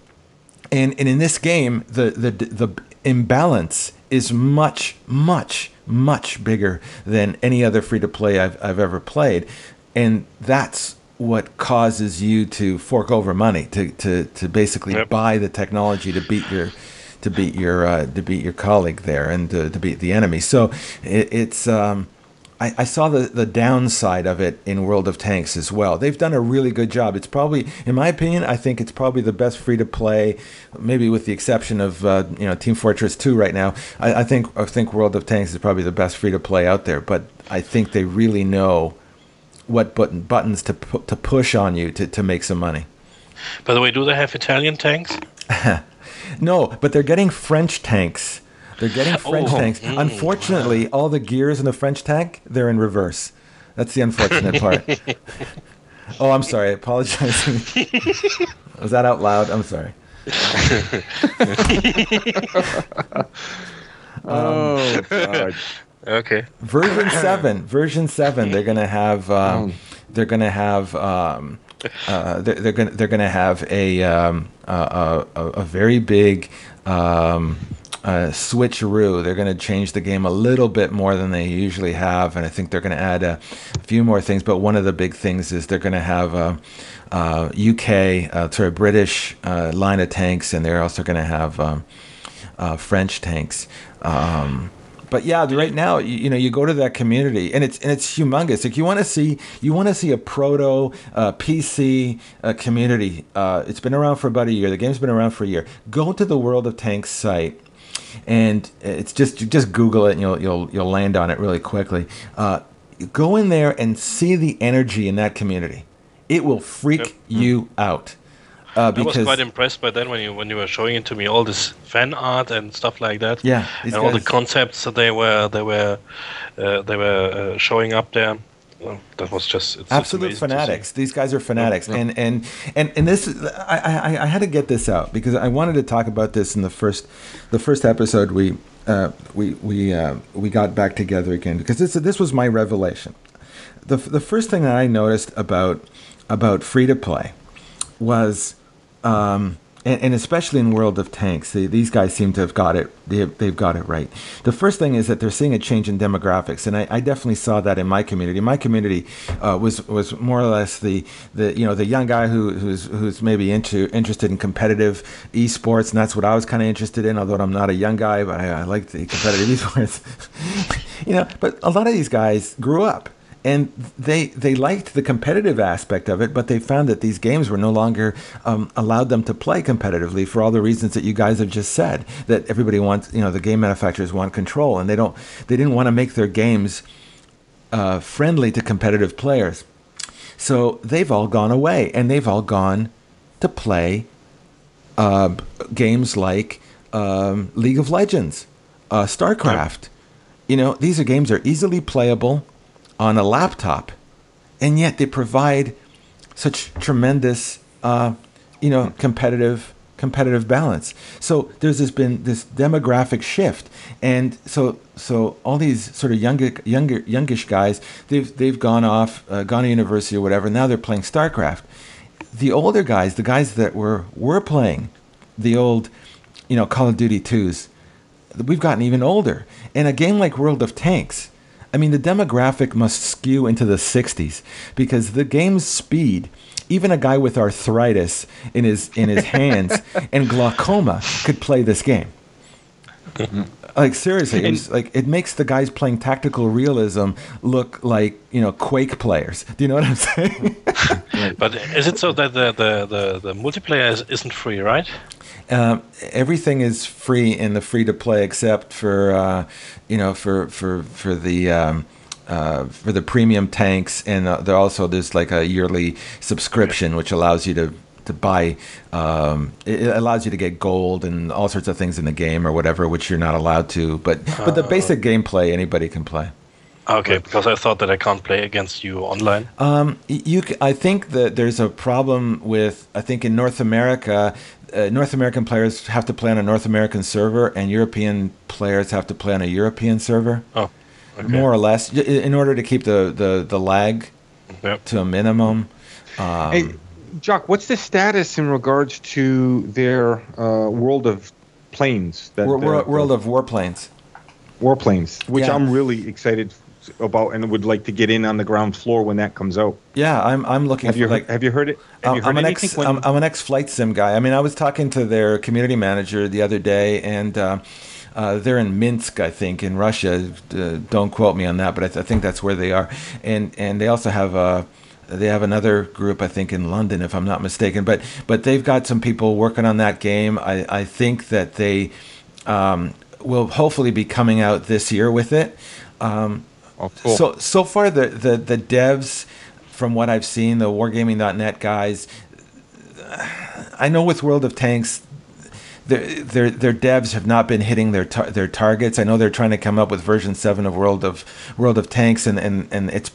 in this game, the imbalance is much, much, much bigger than any other free-to-play I've ever played, and that's what causes you to fork over money to basically buy the technology to beat your colleague there and to beat the enemy. So it's I saw the downside of it in World of Tanks as well. They've done a really good job. It's probably, in my opinion, I think it's probably the best free to play, maybe with the exception of Team Fortress 2 right now. I think World of Tanks is probably the best free to play out there. But I think they really know what buttons to push on you to make some money. By the way, do they have Italian tanks? No, but they're getting French tanks. They're getting French tanks. Unfortunately, all the gears in the French tank, they're in reverse. That's the unfortunate part. Oh, I'm sorry. I apologize. Was that out loud? I'm sorry. Oh, God. Okay. Version 7. They're gonna have. They're gonna have. They're gonna have a very big switcheroo. They're going to change the game a little bit more than they usually have, and I think they're going to add a few more things. But one of the big things is they're going to have UK, British line of tanks, and they're also going to have French tanks. But yeah, right now, you go to that community, and it's humongous. Like you want to see a proto PC community. It's been around for about a year. The game's been around for a year. Go to the World of Tanks site, and it's just Google it, and you'll land on it really quickly. Go in there and see the energy in that community. It will freak you out. I was quite impressed by that when you were showing it to me, all this fan art and stuff like that. Yeah, and all the concepts that they were showing up there. That was just absolute fanatics. These guys are fanatics, and this I had to get this out because I wanted to talk about this in the first episode we got back together again, because this was my revelation. The first thing that I noticed about free to play was, and especially in World of Tanks, these guys seem to have got it. They've got it right. The first thing is that they're seeing a change in demographics, and I definitely saw that in my community. My community was more or less the young guy who's maybe interested in competitive esports, and that's what I was kind of interested in. Although I'm not a young guy, but I like the competitive esports. But a lot of these guys grew up. And they liked the competitive aspect of it, but they found that these games were no longer allowed them to play competitively for all the reasons that you guys have just said. That everybody wants, the game manufacturers want control, and they didn't want to make their games friendly to competitive players. So they've all gone away, and they've all gone to play games like League of Legends, StarCraft. These are games that are easily playable on a laptop, and yet they provide such tremendous, competitive balance. So there's been this demographic shift, and so all these sort of youngish guys, they've gone to university or whatever. Now they're playing StarCraft. The older guys, the guys that were playing the old, Call of Duty 2s, we've gotten even older. And a game like World of Tanks, I mean, the demographic must skew into the 60s, because the game's speed, even a guy with arthritis in his hands and glaucoma could play this game. Like, seriously, it makes the guys playing tactical realism look like, Quake players. Do you know what I'm saying? But is it so that the multiplayer isn't free, right? Everything is free in the free to play except for for the premium tanks, and there's like a yearly subscription which allows you to buy. It allows you to get gold and all sorts of things in the game or whatever, which you're not allowed to. But the basic gameplay anybody can play. Okay, because I thought that I can't play against you online. I think that there's a problem with, I think in North America, North American players have to play on a North American server, and European players have to play on a European server. Oh. more or less, in order to keep the lag to a minimum. Hey, Jock, what's the status in regards to their World of Planes? World of Warplanes. Warplanes, which I'm really excited about and would like to get in on the ground floor when that comes out. Yeah, I'm looking. Have you heard it? I'm an ex-flight sim guy. I mean, I was talking to their community manager the other day, and they're in Minsk, I think, in Russia. Don't quote me on that, but I think that's where they are. And they also have they have another group, I think, in London, if I'm not mistaken. But they've got some people working on that game. I think that they will hopefully be coming out this year with it. Cool. So far, the devs, from what I've seen, the wargaming.net guys, I know with World of Tanks, their devs have not been hitting their targets. I know they're trying to come up with version 7 of World of Tanks, and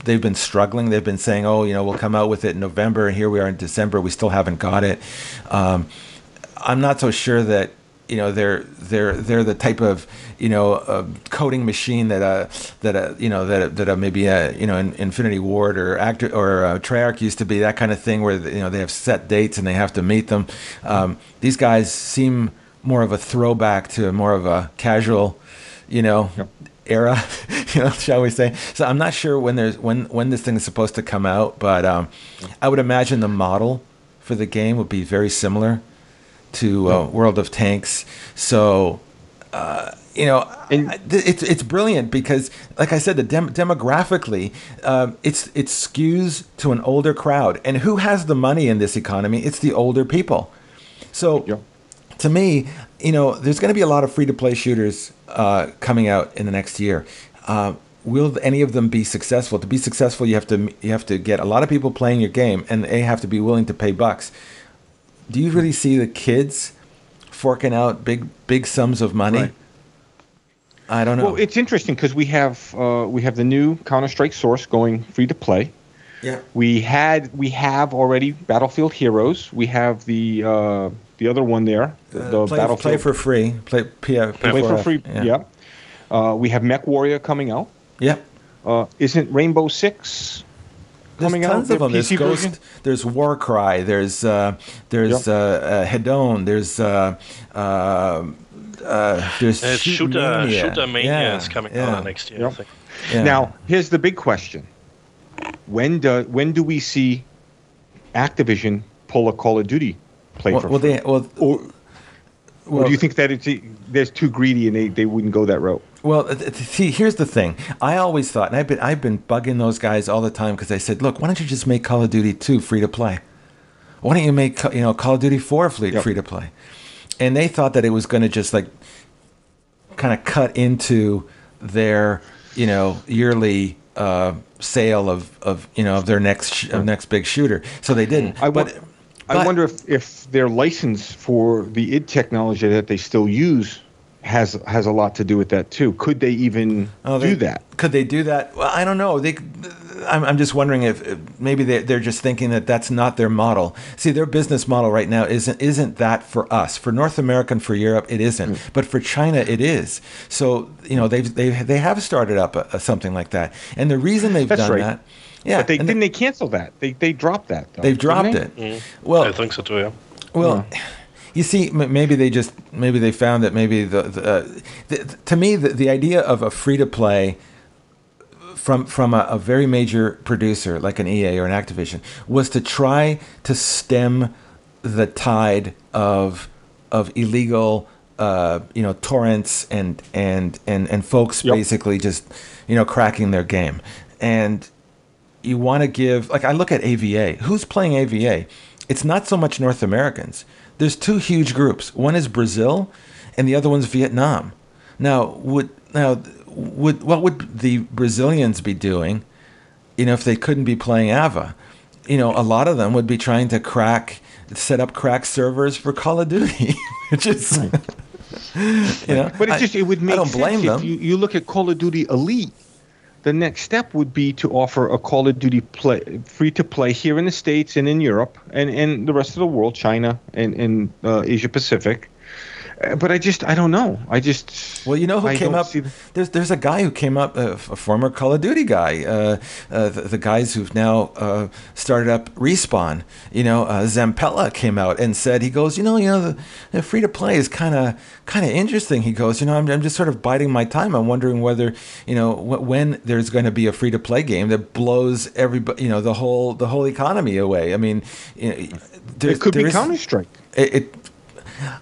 they've been struggling. They've been saying, we'll come out with it in November, and here we are in December. We still haven't got it. I'm not so sure that they're the type of coding machine that maybe Infinity Ward or Treyarch used to be, that kind of thing where they have set dates and they have to meet them. These guys seem more of a throwback to more of a casual era, shall we say. So I'm not sure when this thing is supposed to come out, but I would imagine the model for the game would be very similar to World of Tanks. So it's brilliant because, like I said, demographically it skews to an older crowd, and who has the money in this economy? It's the older people. So to me, there's going to be a lot of free-to-play shooters coming out in the next year. Will any of them be successful? To be successful, you have to get a lot of people playing your game, and they have to be willing to pay bucks. Do you really see the kids forking out big sums of money? Right. I don't know. Well, it's interesting because we have the new Counter-Strike Source going free to play. Yeah. We have already Battlefield Heroes. We have the other one there. The Battlefield. Play for free. Play for free. Yeah. We have Mech Warrior coming out. Yep. Isn't Rainbow Six coming out? There's tons of them. There's Ghost. There's Warcry. There's Hedon. There's Shooter Mania is coming out next year. Yep. I think. Yeah. Now, here's the big question: when do we see Activision pull a Call of Duty play for free? Or do you think that they're too greedy and they wouldn't go that route? Well, see, here's the thing. I always thought, and I've been bugging those guys all the time because I said, look, why don't you just make Call of Duty 2 free to play? Why don't you make Call of Duty 4 free to play? And they thought that it was going to just like kind of cut into their yearly sale of their next big shooter. So they didn't. I wonder if their license for the id technology that they still use has a lot to do with that too. Could they even do that? Could they do that? Well, I don't know. I'm just wondering if maybe they're just thinking that that's not their model. See, their business model right now isn't that for us. For North America and for Europe, it isn't. But for China, it is. So they have started up something like that, and the reason they've done that. Yeah, but didn't they cancel that? They dropped that. Though, they've dropped it. Mm. Well, I think so too. Yeah. Well, you see, maybe they found that maybe to me the idea of a free to play from a very major producer like an EA or an Activision was to try to stem the tide of illegal torrents and folks basically just cracking their game. And you want to give, like, I look at AVA. Who's playing AVA? It's not so much North Americans. There's two huge groups. One is Brazil, and the other one's Vietnam. Now, what would the Brazilians be doing, if they couldn't be playing AVA? A lot of them would be trying to set up crack servers for Call of Duty, which is, But it would make I don't blame sense them. if you look at Call of Duty Elite. The next step would be to offer a Call of Duty free to play here in the States and in Europe and the rest of the world, China and Asia Pacific, But I don't know. Well, you know who came up? There's a guy who came up, a former Call of Duty guy. The guys who've now started up Respawn. Zampella came out and said, he goes, the free to play is kind of interesting. He goes, I'm just sort of biding my time. I'm wondering whether, when there's going to be a free to play game that blows everybody, the whole economy away. I mean, it could be Counter-Strike.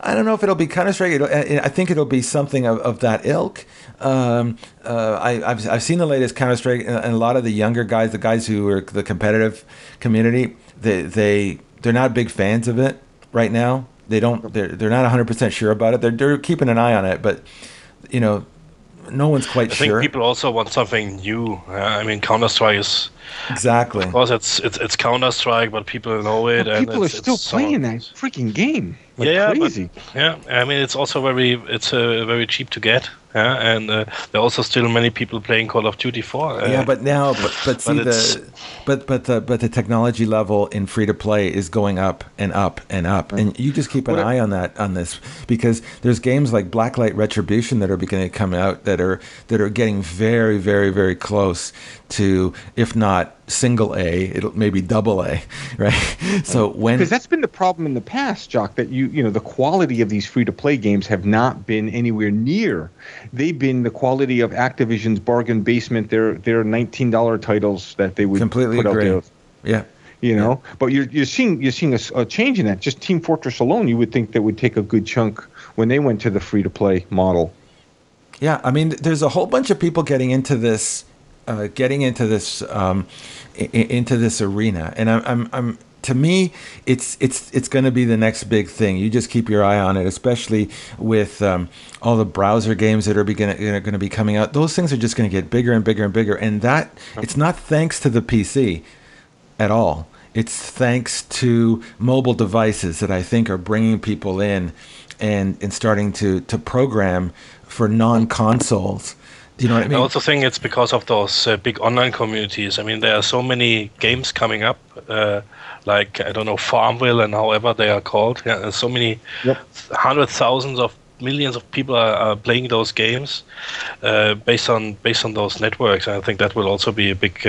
I don't know if it'll be Counter-Strike. I think it'll be something of that ilk. I've seen the latest Counter-Strike, and a lot of the younger guys, the guys who are the competitive community, they're not big fans of it right now. They're not 100% sure about it. They're keeping an eye on it, but no one's quite sure. I think people also want something new. I mean, Counter-Strike is exactly. Of course, it's Counter-Strike, but people know it. But people are still playing that freaking game. Crazy. I mean, it's also very cheap to get. And there are also still many people playing Call of Duty 4. But the technology level in free to play is going up and up and up, and you just keep an eye on this, because there's games like Blacklight Retribution that are beginning to come out that are getting very, very, very close to, if not single A, it'll maybe double A, right? So because that's been the problem in the past, Jock, that the quality of these free to play games have not been anywhere near. They've been the quality of Activision's bargain basement. Their $19 titles that they would completely put agree. out there. Yeah. But you're seeing a change in that. Just Team Fortress alone, you would think that would take a good chunk when they went to the free to play model. Yeah, I mean, there's a whole bunch of people getting into this arena, and I'm to me, it's going to be the next big thing. You just keep your eye on it, especially with all the browser games that are going to be coming out. Those things are just going to get bigger and bigger and bigger, and that it's not thanks to the PC at all. It's thanks to mobile devices that I think are bringing people in and starting to program for non-consoles. Do you know what I mean? I also think it's because of those big online communities. I mean, there are so many games coming up, like, I don't know, Farmville and however they are called. Yeah, there's so many hundreds, thousands of millions of people are playing those games based on those networks. And I think that will also be a big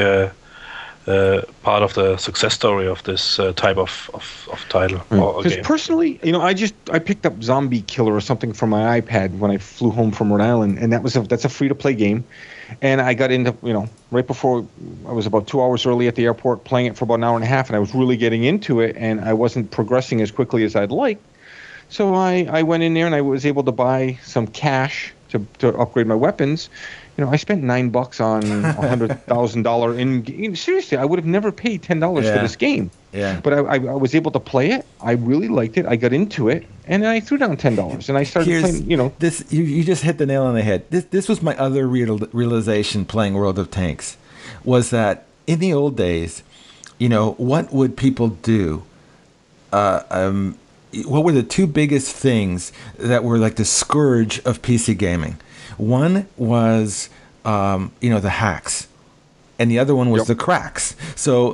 part of the success story of this type of title or game. Because personally, I picked up Zombie Killer or something from my iPad when I flew home from Rhode Island, and that's a free-to-play game. And I got into, right before, I was about 2 hours early at the airport playing it for about an hour and a half, and I was really getting into it, and I wasn't progressing as quickly as I'd like. So I went in there and I was able to buy some cash to upgrade my weapons. I spent $9 on $100,000 in. Seriously, I would have never paid $10 for this game. Yeah. But I was able to play it. I really liked it. I got into it, and I threw down $10, and I started playing. This you just hit the nail on the head. This was my other realization playing World of Tanks, was that in the old days, what would people do? What were the two biggest things that were like the scourge of PC gaming? One was, the hacks, and the other one was the cracks. So,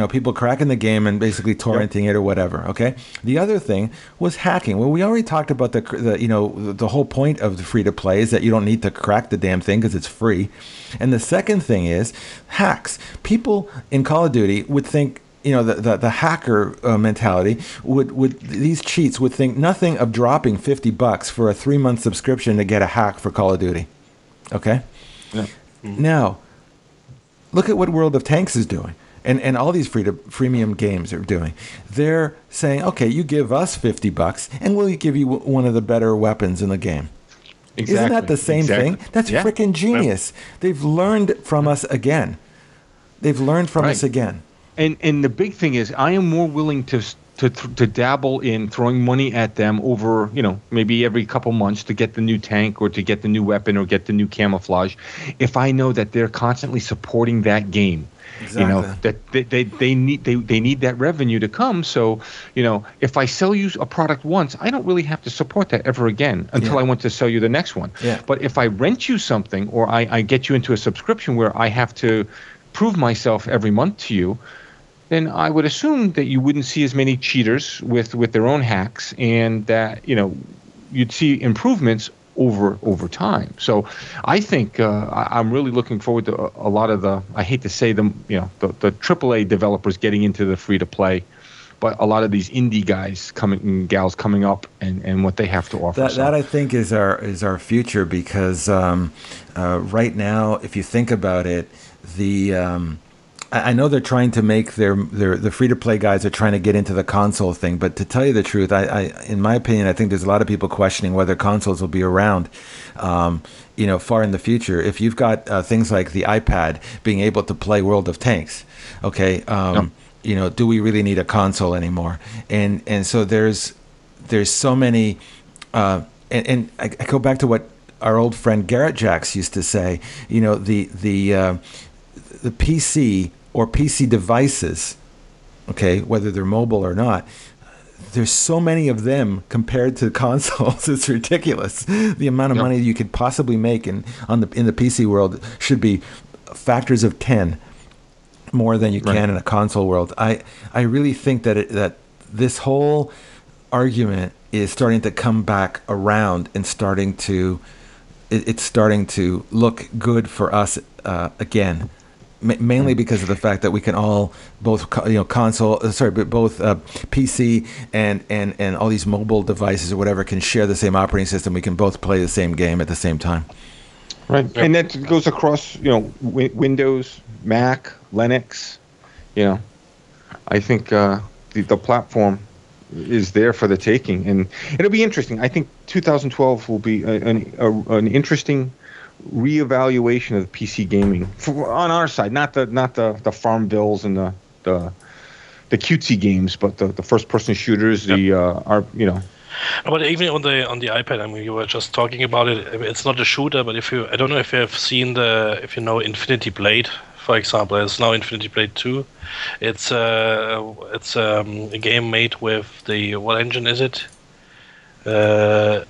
people cracking the game and basically torrenting it or whatever. Okay. The other thing was hacking. Well, we already talked about the whole point of the free to play is that you don't need to crack the damn thing because it's free. And the second thing is hacks. People in Call of Duty would think, the hacker mentality would these cheats would think nothing of dropping $50 for a 3-month subscription to get a hack for Call of Duty. Okay. Yeah. Now, look at what World of Tanks is doing, and all these freemium games are doing. They're saying, okay, you give us $50, and we'll give you one of the better weapons in the game. Exactly. Isn't that the same thing? That's freaking genius. Yeah. They've learned from us again. Us again. And the big thing is, I am more willing to dabble in throwing money at them over, maybe every couple months to get the new tank or to get the new weapon or get the new camouflage, if I know that they're constantly supporting that game. Exactly. That they need that revenue to come. So, if I sell you a product once, I don't really have to support that ever again until I want to sell you the next one. Yeah. But if I rent you something or I get you into a subscription where I have to prove myself every month to you, then I would assume that you wouldn't see as many cheaters with their own hacks, and that you'd see improvements over time. So I think I'm really looking forward to a lot of the, I hate to say them, the AAA developers getting into the free to play, but a lot of these indie guys and gals coming up and what they have to offer. That I think is our future, because right now, if you think about it, I know they're trying to make the free to play guys are trying to get into the console thing, but to tell you the truth, I in my opinion, I think there's a lot of people questioning whether consoles will be around, far in the future. If you've got things like the iPad being able to play World of Tanks, okay, do we really need a console anymore? And so there's so many, and I go back to what our old friend Garrett Jacks used to say. The PC or PC devices, okay, whether they're mobile or not, there's so many of them compared to consoles. It's ridiculous. The amount of money you could possibly make in the PC world should be factors of 10 more than you can in a console world. I really think that this whole argument is starting to come back around and starting to look good for us again. Mainly because of the fact that we can all both PC and all these mobile devices or whatever can share the same operating system. We can both play the same game at the same time. Right, and that goes across Windows, Mac, Linux. I think the platform is there for the taking, and it'll be interesting. I think 2012 will be an interesting reevaluation of the PC gaming on our side, not the farm bills and the cutesy games, but the first person shooters. But even on the iPad, I mean, you were just talking about it. It's not a shooter, but I don't know if you have seen Infinity Blade, for example. It's now Infinity Blade 2. It's a game made with what engine is it? I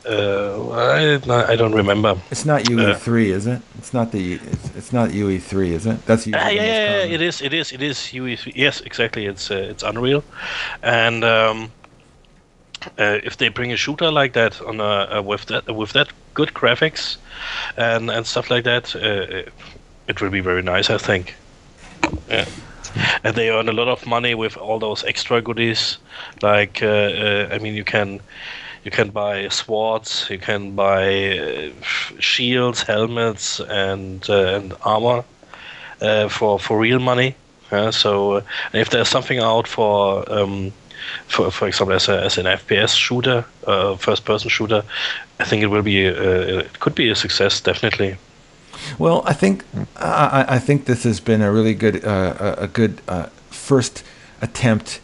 don't remember. It's not UE3, is it? It's not UE3, is it? That's it is UE3. Yes, exactly. It's Unreal, and if they bring a shooter like that on with that good graphics and stuff like that, it will be very nice, I think. Yeah. And they earn a lot of money with all those extra goodies, like you can buy swords, you can buy shields, helmets, and armor for real money. So if there's something out for example, as an FPS shooter, first-person shooter, I think it could be a success, definitely. Well, I think this has been a really good first attempt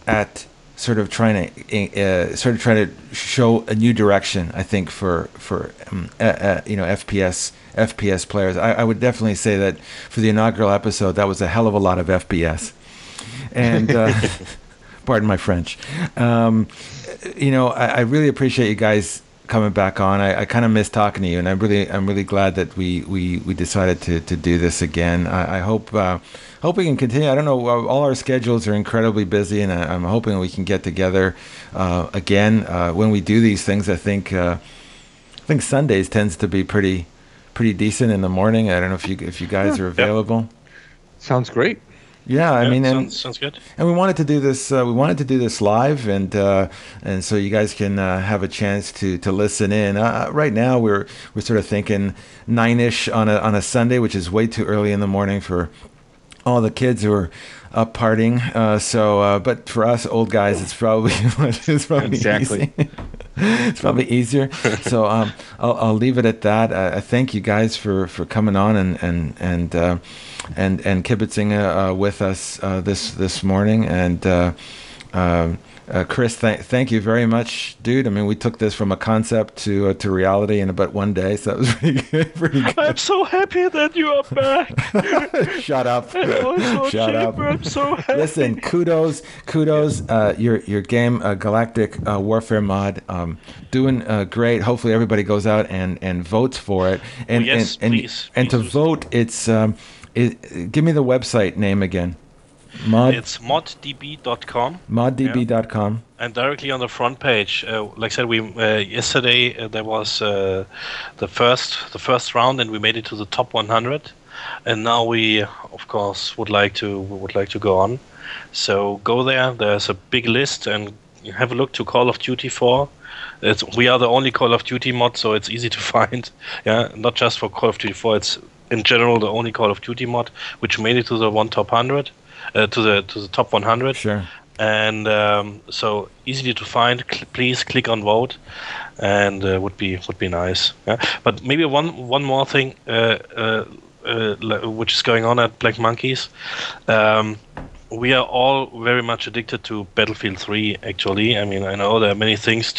at sort of trying to show a new direction. I think for FPS players, I would definitely say that for the inaugural episode, that was a hell of a lot of FPS, and pardon my French. I really appreciate you guys coming back on. I kind of miss talking to you, and I'm really glad that we decided to do this again. I hope we can continue. I don't know, all our schedules are incredibly busy, and I'm hoping we can get together again when we do these things. I think Sundays tends to be pretty decent in the morning. I don't know if you guys are available. Sounds great. Yeah, I mean, sounds good. And we wanted to do this. Live, and so you guys can have a chance to listen in. Right now, we're sort of thinking 9-ish on a Sunday, which is way too early in the morning for all the kids who are up partying. But for us old guys, it's probably exactly. Easy. It's probably easier. So I'll leave it at that. I thank you guys for coming on and kibitzing with us this morning. And Chris, thank you very much, dude. I mean, we took this from a concept to reality in about one day, so that was pretty good. I'm so happy that you are back. Shut up. Shut up. I'm so happy. Listen, kudos. Your game, Galactic Warfare mod, doing great. Hopefully everybody goes out and votes for it. And yes, please. And to vote, it's give me the website name again. It's moddb.com. Moddb.com. And directly on the front page, like I said, we yesterday there was the first round, and we made it to the top 100. And now we, of course, would like to go on. So go there. There's a big list, and have a look to Call of Duty 4. We are the only Call of Duty mod, so it's easy to find. Yeah, not just for Call of Duty 4. It's in general the only Call of Duty mod which made it to the top 100, to the top 100. Sure. And so easy to find. Please click on vote, and would be nice. Yeah? But maybe one more thing, which is going on at Black Monkeys. We are all very much addicted to Battlefield 3. Actually, I mean, I know there are many things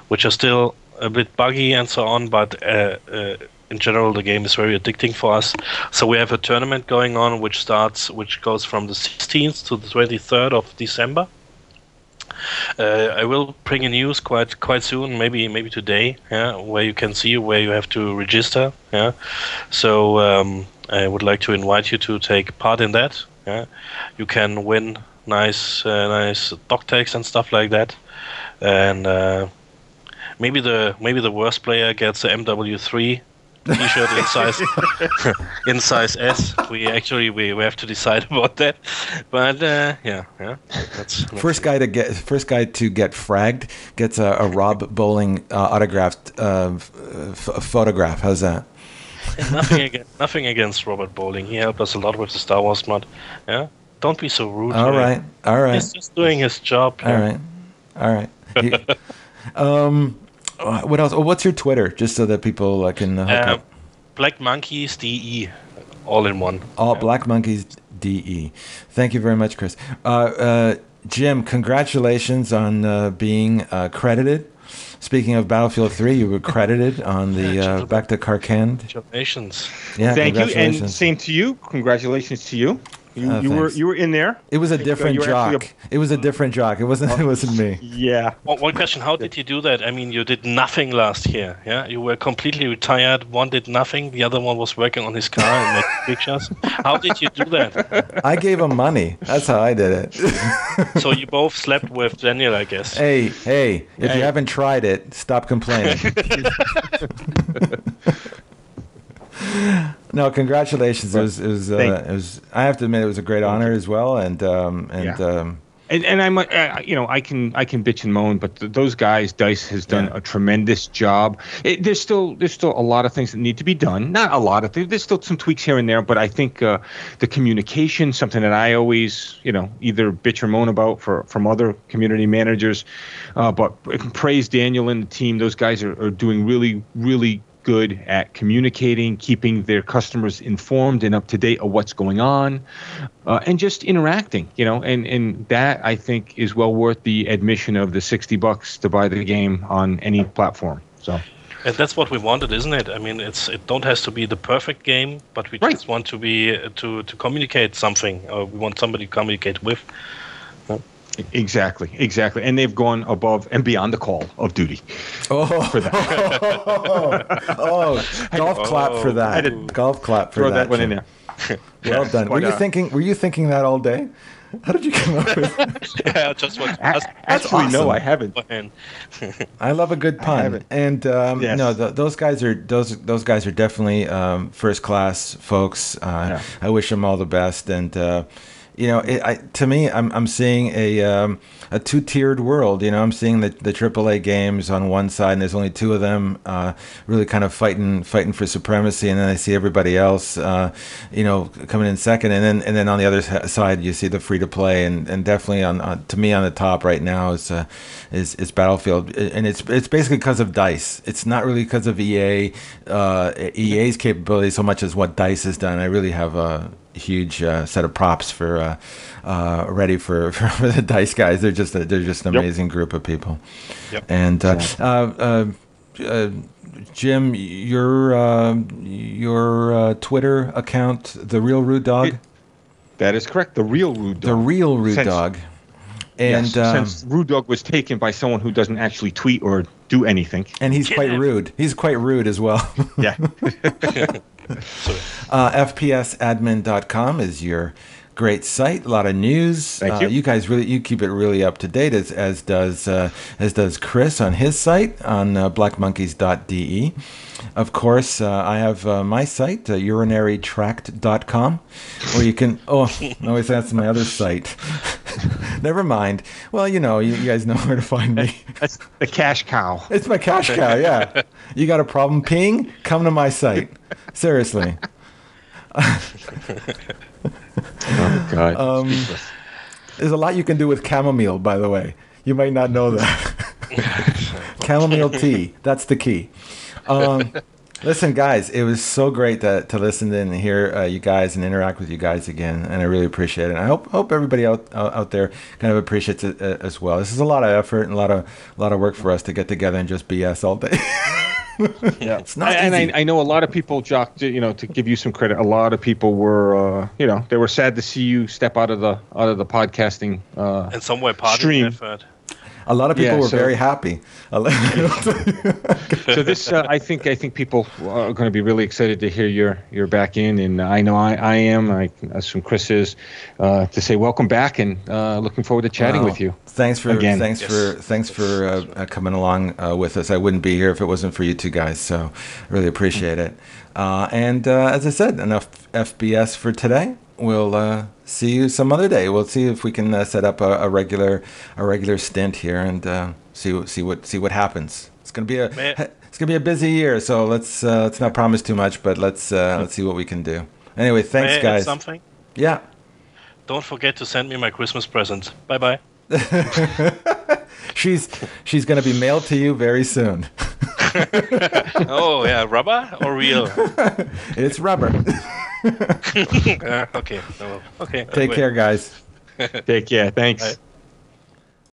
which are still a bit buggy and so on, but in general, the game is very addicting for us. So we have a tournament going on, which goes from the 16th to the 23rd of December. I will bring in news quite soon, maybe today, yeah, where you can see where you have to register. Yeah, so I would like to invite you to take part in that. Yeah, you can win nice dog tags and stuff like that, and maybe the worst player gets the MW3 T-shirt in size S. We have to decide about that, but yeah. That's first guy to get fragged gets a Rob Bowling autographed photograph. How's that? Nothing against Robert Bowling. He helped us a lot with the Star Wars mod. Yeah, don't be so rude. All right. He's just doing his job. Yeah. All right. What else? Oh, what's your Twitter, just so that people can hook up? Black Monkeys DE, all in one. Black Monkeys DE. Thank you very much, Chris. Jim, congratulations on being credited. Speaking of Battlefield 3, you were credited on the Back to Karkand. Congratulations. Yeah, thank you, and same to you. Congratulations to you. You were in there. It was a different Jock. It was a different Jock. It wasn't me. Yeah. One question: how did you do that? I mean, you did nothing last year. Yeah, you were completely retired. One did nothing. The other one was working on his car and making pictures. How did you do that? I gave him money. That's how I did it. So you both slept with Daniel, I guess. Hey! If you haven't tried it, stop complaining. No, congratulations! It was. I have to admit, it was a great honor as well, and I'm, I can bitch and moan, but those guys, Dice has done a tremendous job. There's still a lot of things that need to be done. Not a lot of things. There's still some tweaks here and there, but I think the communication, something that I always, either bitch or moan about from other community managers, but praise Daniel and the team. Those guys are doing really, really good at communicating, keeping their customers informed and up to date of what's going on, and just interacting, and that I think is well worth the admission of the $60 to buy the game on any platform. So, and that's what we wanted, isn't it? I mean, it don't has to be the perfect game, but we just want to be to communicate something. We want somebody to communicate with. Exactly, and they've gone above and beyond the call of duty for that. Golf clap for that. Golf clap for throw that. Throw that one in there. Well done. Were you thinking that all day? How did you come up with that? Yeah, just what. Actually, awesome. No, I haven't. I love a good pun, and no, those guys are definitely first class folks. I wish them all the best, and. To me, I'm seeing a two-tiered world. I'm seeing the AAA games on one side, and there's only two of them, really kind of fighting for supremacy, and then I see everybody else, coming in second, and then on the other side, you see the free-to-play, and definitely to me on the top right now is Battlefield, and it's basically because of DICE. It's not really because of EA's capability so much as what DICE has done. I really have a huge set of props for ready for the DICE guys. They're just an amazing group of people. Yep. And Jim, your Twitter account, The Real Rudedog? That is correct. The Real Rudedog. The Real Rudedog. And since Rudedog was taken by someone who doesn't actually tweet or do anything. And he's quite rude. He's quite rude as well. Yeah. FPSadmin.com is your great site, a lot of news. Thank you. You guys you keep it really up to date, as does Chris on his site on blackmonkeys.de. Of course, I have my site, urinarytract.com, where you can. Oh, no, that's my other site. Never mind. Well, you guys know where to find me. That's the cash cow. It's my cash cow, yeah. You got a problem peeing? Come to my site. Seriously. Oh, God. There's a lot you can do with chamomile, by the way. You might not know that. Chamomile tea. That's the key. Listen, guys, it was so great to listen in and hear you guys and interact with you guys again, and I really appreciate it. I hope everybody out there kind of appreciates it as well. This is a lot of effort and a lot of work for us to get together and just BS all day. Yeah, it's not and easy. I know a lot of people, Jock. To give you some credit, a lot of people were, they were sad to see you step out of the podcasting. And somewhere partying, stream. I've heard. A lot of people were very happy. So this, I think people are going to be really excited to hear you're back in, and I know I am. I assume Chris is. To say welcome back, and looking forward to chatting with you. Thanks for again. coming along with us. I wouldn't be here if it wasn't for you two guys. So really appreciate it. And as I said, enough FBS for today. We'll see you some other day. We'll see if we can set up a regular stint here and see what happens. It's gonna be a busy year, so let's not promise too much, but let's see what we can do. Anyway, thanks, May I guys. add something? Yeah. Don't forget to send me my Christmas present. Bye bye. She's gonna be mailed to you very soon. Oh yeah, rubber or real? It's rubber. Okay. No, okay. Take care, guys. Take care. Thanks. Bye.